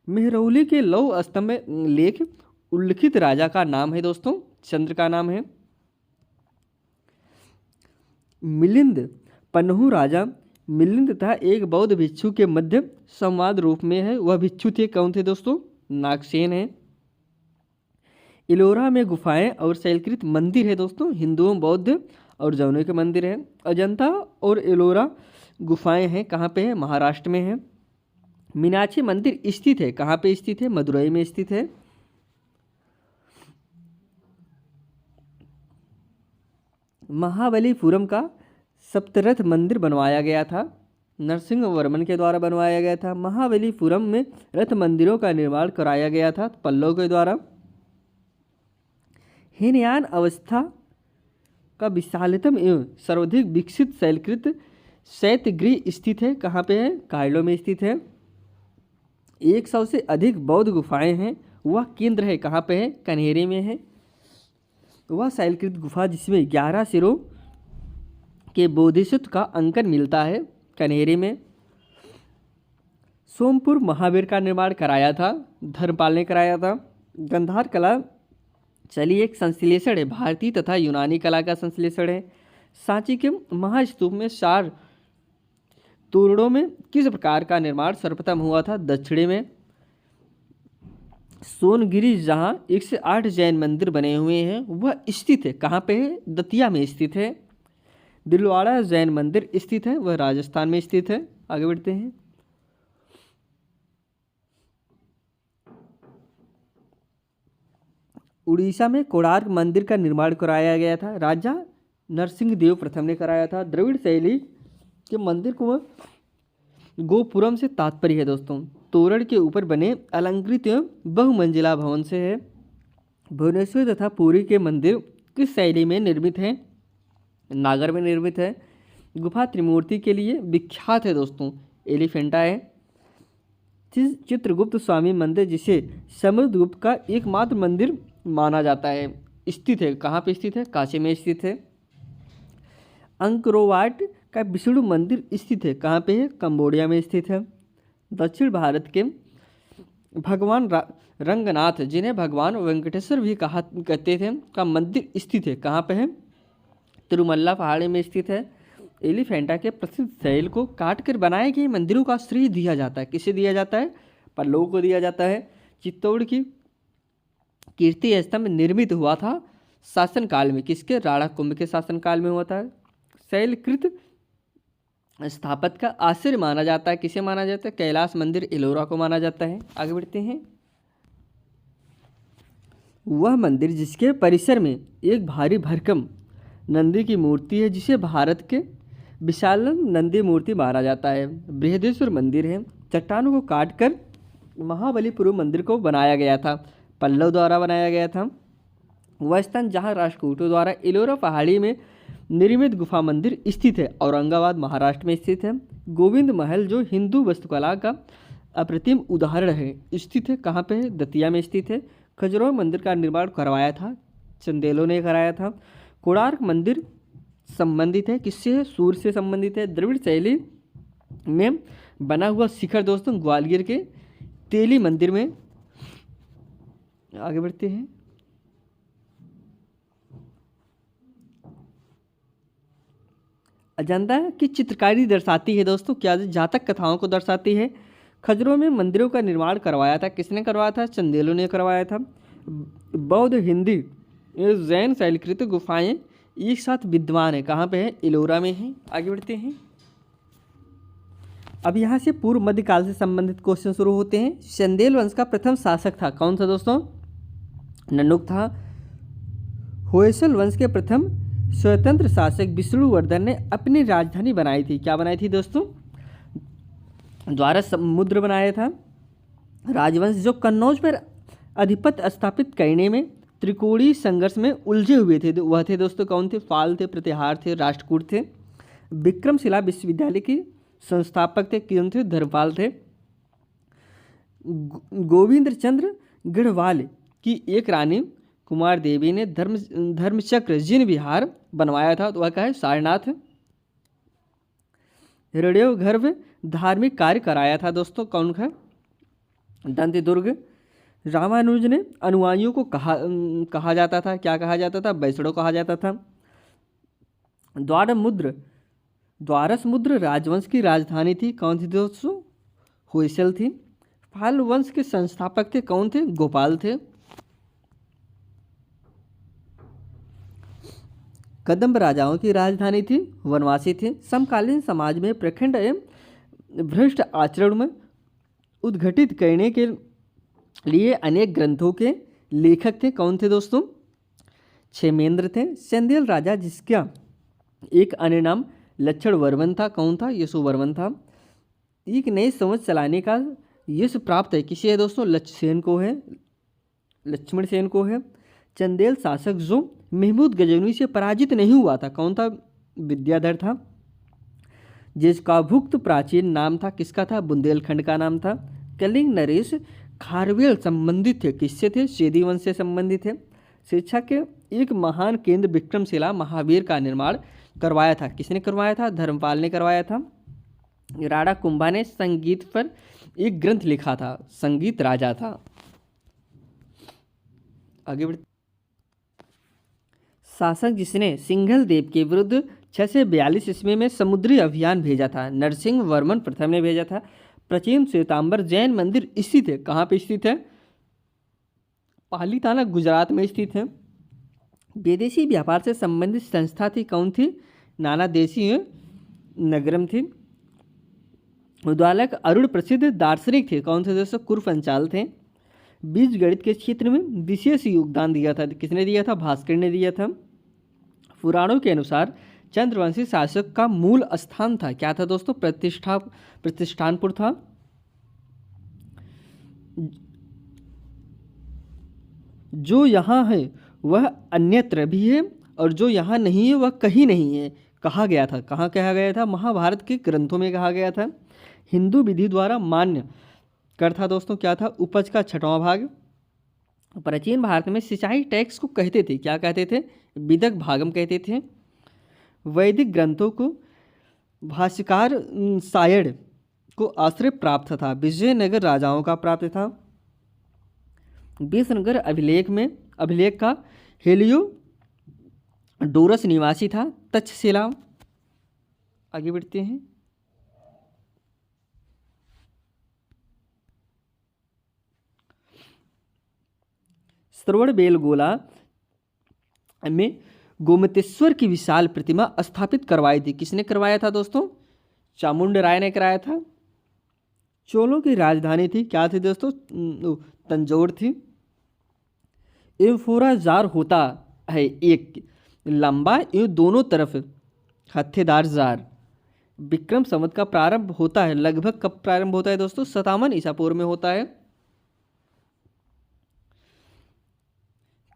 मेहरौली के लौह स्तंभ में लेख उल्लिखित राजा का नाम है दोस्तों, चंद्र का नाम है। मिलिंद पन्हू राजा मिलिंद तथा एक बौद्ध भिक्षु के मध्य संवाद रूप में है। वह भिक्षु थे, कौन थे दोस्तों? नागसेन है। इलोरा में गुफाएं और शैलकृत मंदिर है दोस्तों, हिंदुओं बौद्ध और जैनों के मंदिर है। अजंता और एलोरा गुफाएं हैं, कहाँ पे है? महाराष्ट्र में है। मीनाक्षी मंदिर स्थित है, कहाँ पे स्थित है? मदुरई में स्थित है। महाबलीपुरम का सप्तरथ मंदिर बनवाया गया था, नरसिंह वर्मन के द्वारा बनवाया गया था। महाबलीपुरम में रथ मंदिरों का निर्माण कराया गया था पल्लव के द्वारा। हीनयान अवस्था का विशालतम एवं सर्वाधिक विकसित शैलकृत शैत्यगृह स्थित है, कहाँ पे है? कायलो में स्थित है। 100 से अधिक बौद्ध गुफाएं हैं। वह केंद्र है, कहाँ पे है? कन्हेरी में है। वह शैलकृत गुफा जिसमें 11 सिरों के बोधिसत्व का अंकन मिलता है, कन्हेरी में। सोमपुर महावीर का निर्माण कराया था, धर्मपाल ने कराया था। गंधार कला चलिए एक संश्लेषण है, भारतीय तथा यूनानी कला का संश्लेषण है। सांची के महास्तूप में 4 तोरणों में किस प्रकार का निर्माण सर्वप्रथम हुआ था? दक्षिणी में। सोनगिरी जहाँ 108 जैन मंदिर बने हुए हैं, वह स्थित है, कहाँ पे है? दतिया में स्थित है। दिलवाड़ा जैन मंदिर स्थित है, वह राजस्थान में स्थित है। आगे बढ़ते हैं। उड़ीसा में कोणार्क मंदिर का निर्माण कराया गया था, राजा नरसिंह देव प्रथम ने कराया था। द्रविड़ शैली के मंदिर को गोपुरम से तात्पर्य है दोस्तों, तोरण के ऊपर बने अलंकृत बहुमंजिला भवन से है। भुवनेश्वर तथा पुरी के मंदिर किस शैली में निर्मित हैं? नागर में निर्मित है। गुफा त्रिमूर्ति के लिए विख्यात है दोस्तों, एलिफेंटा है। चित्रगुप्त स्वामी मंदिर जिसे समुद्रगुप्त का एकमात्र मंदिर माना जाता है, स्थित है, कहाँ पे स्थित है? काशी में स्थित है। अंकरोवाट का विष्णु मंदिर स्थित है, कहाँ पे है? कंबोडिया में स्थित है। दक्षिण भारत के भगवान रंगनाथ, जिन्हें भगवान वेंकटेश्वर भी कहते थे, का मंदिर स्थित है, कहाँ पे है? तिरुमल्ला पहाड़ी में स्थित है। एलिफेंटा के प्रसिद्ध शैल को काटकर बनाए गए मंदिरों का श्रेय दिया जाता है, किसे दिया जाता है? पल्लवों को दिया जाता है। चित्तौड़ की कीर्ति स्तंभ निर्मित हुआ था शासनकाल में, किसके? राणा कुंभ के शासनकाल में हुआ था। शैलकृत स्थापत्य का आश्चर्य माना जाता है, किसे माना जाता है? कैलाश मंदिर एलोरा को माना जाता है। आगे बढ़ते हैं। वह मंदिर जिसके परिसर में एक भारी भरकम नंदी की मूर्ति है, जिसे भारत के विशालम नंदी मूर्ति माना जाता है। बृहदेश्वर मंदिर है, चट्टानों को काटकर महाबलीपुरम मंदिर को बनाया गया था, पल्लव द्वारा बनाया गया था। वह स्थान जहाँ राष्ट्रकूटों द्वारा एलोरा पहाड़ी में निर्मित गुफा मंदिर स्थित है, औरंगाबाद महाराष्ट्र में स्थित है। गोविंद महल जो हिंदू वास्तुकला का अप्रतिम उदाहरण है, स्थित है, कहाँ पे है? दतिया में स्थित है। खजुराहो मंदिर का निर्माण करवाया था, चंदेलों ने कराया था। कोणार्क मंदिर संबंधित है, किससे है? सूर्य से संबंधित है। द्रविड़ शैली में बना हुआ शिखर दोस्तों ग्वालियर के तेली मंदिर में। आगे बढ़ते हैं। अजंता की चित्रकारी दर्शाती है दोस्तों, क्या? जातक कथाओं को दर्शाती है। खजरों में मंदिरों का निर्माण करवाया था, किसने करवाया था? चंदेलों ने करवाया था। बौद्ध हिंदी जैन शैलकृत गुफाएं एक साथ विद्यमान है, कहाँ पे है? एलोरा में है। आगे बढ़ते हैं। अब यहाँ से पूर्व मध्यकाल से संबंधित क्वेश्चन शुरू होते हैं। चंदेल वंश का प्रथम शासक था, कौन था दोस्तों? ननुक था। होयसल वंश के प्रथम स्वतंत्र शासक विष्णुवर्धन ने अपनी राजधानी बनाई थी, क्या बनाई थी दोस्तों? द्वारा समुद्र बनाया था। राजवंश जो कन्नौज पर अधिपत्य स्थापित करने में त्रिकोणीय संघर्ष में उलझे हुए थे, वह थे दोस्तों कौन थे? पाल थे, प्रतिहार थे, राष्ट्रकूट थे। विक्रमशिला विश्वविद्यालय के संस्थापक थे, कौन थे? धर्मपाल थे। गोविंद चंद्र गढ़वाल की एक रानी कुमार देवी ने धर्मचक्र जिन विहार बनवाया था, तो वह क्या है? सारनाथ। हृदय गर्भ धार्मिक कार्य कराया था दोस्तों, कौन है? दंत दुर्ग। रामानुज ने अनुयायियों को कहा जाता था, क्या कहा जाता था? वैष्णव कहा जाता था। द्वारसमुद्र राजवंश की राजधानी थी, कौन थी दोस्तों? होयसल थी। पाल वंश के संस्थापक थे, कौन थे? गोपाल थे। कदम्ब राजाओं की राजधानी थी, वनवासी थे। समकालीन समाज में प्रखंड एवं भ्रष्ट आचरण में उद्घटित करने के लिए अनेक ग्रंथों के लेखक थे, कौन थे दोस्तों? क्षेमेंद्र थे। चंदेल राजा जिसका एक अन्य नाम लक्षण वर्मन था, कौन था? यशोवर्मन था। एक नई समझ चलाने का यश प्राप्त है, किसे है दोस्तों? लक्ष्मण सेन को है। चंदेल शासक जो महमूद गजनवी से पराजित नहीं हुआ था, कौन था? विद्याधर था। जिसका भुक्त प्राचीन नाम था, किसका था? बुंदेलखंड का नाम था। कलिंग नरेश खारवेल संबंधित थे, किससे थे? सेदी वंश से संबंधित थे। शिक्षा के एक महान केंद्र विक्रमशिला महावीर का निर्माण करवाया था, किसने करवाया था? धर्मपाल ने करवाया था। राणा कुंभा ने संगीत पर एक ग्रंथ लिखा था, संगीत राजा था। आगे बढ़ते। शासक जिसने सिंघल देव के विरुद्ध 642 ईस्वी में समुद्री अभियान भेजा था, नरसिंह वर्मन प्रथम ने भेजा था। प्राचीन श्वेतांबर जैन मंदिर स्थित है, कहाँ पे स्थित है? पालीताना गुजरात में स्थित है। विदेशी व्यापार से संबंधित संस्था थी, कौन थी? नाना देशी नगरम थी। उद्वालक अरुण प्रसिद्ध दार्शनिक थे, कौन थे दोस्तों? कुरफंचाल थे। बीज गणित के क्षेत्र में विशेष योगदान दिया था, किसने दिया था? भास्कर ने दिया था। पुराणों के अनुसार चंद्रवंशी शासक का मूल स्थान था, क्या था दोस्तों? प्रतिष्ठानपुर था। जो यहाँ है वह अन्यत्र भी है और जो यहाँ नहीं है वह कहीं नहीं है, कहा गया था। कहाँ कहा गया था? महाभारत के ग्रंथों में कहा गया था। हिंदू विधि द्वारा मान्य कर था दोस्तों, क्या था? उपज का 6वां भाग। प्राचीन भारत में सिंचाई टैक्स को कहते थे, क्या कहते थे? विदक भागम कहते थे। वैदिक ग्रंथों को भाष्यकार सायण को आश्रय प्राप्त था, विजयनगर राजाओं का प्राप्त था। विजयनगर अभिलेख का हेलियोडोरस निवासी था, तक्षशिला। आगे बढ़ते हैं। श्रवणबेलगोला में गोमतेश्वर की विशाल प्रतिमा स्थापित करवाई थी, किसने करवाया था दोस्तों? चामुंड राय ने कराया था। चोलों की राजधानी थी, क्या थी दोस्तों? तंजौर थी। एम्फोरा जार होता है एक लंबा एवं दोनों तरफ हत्थेदार जार। विक्रम संवत का प्रारंभ होता है, लगभग कब प्रारंभ होता है दोस्तों? 57 ईसा पूर्व में होता है।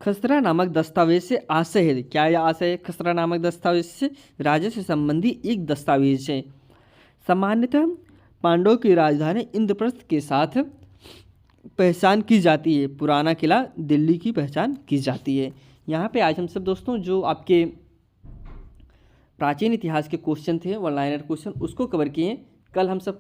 खसरा नामक दस्तावेज से आशय है, क्या यह आशय है? खसरा नामक दस्तावेज से राज्य से संबंधी एक दस्तावेज है। सामान्यतः पांडवों की राजधानी इंद्रप्रस्थ के साथ पहचान की जाती है, पुराना किला दिल्ली की पहचान की जाती है। यहाँ पे आज हम सब दोस्तों जो आपके प्राचीन इतिहास के क्वेश्चन थे, वन लाइनर क्वेश्चन, उसको कवर किए। कल हम सब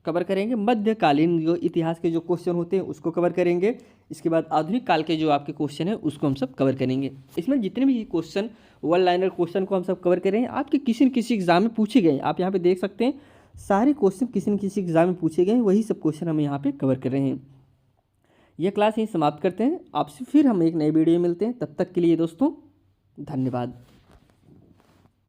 कवर करेंगे मध्यकालीन जो इतिहास के जो क्वेश्चन होते हैं उसको कवर करेंगे। इसके बाद आधुनिक काल के जो आपके क्वेश्चन है उसको हम सब कवर करेंगे। इसमें जितने भी क्वेश्चन वन लाइनर क्वेश्चन को हम सब कवर करेंगे, आपके किसी न किसी एग्जाम में पूछे गए। आप यहाँ पे देख सकते हैं सारे क्वेश्चन किसी न किसी एग्जाम में पूछे गए हैं, वही सब क्वेश्चन हम यहाँ पे कवर कर रहे हैं। यह क्लास यहीं समाप्त करते हैं, आपसे फिर हम एक नए वीडियो में मिलते हैं। तब तक के लिए दोस्तों धन्यवाद।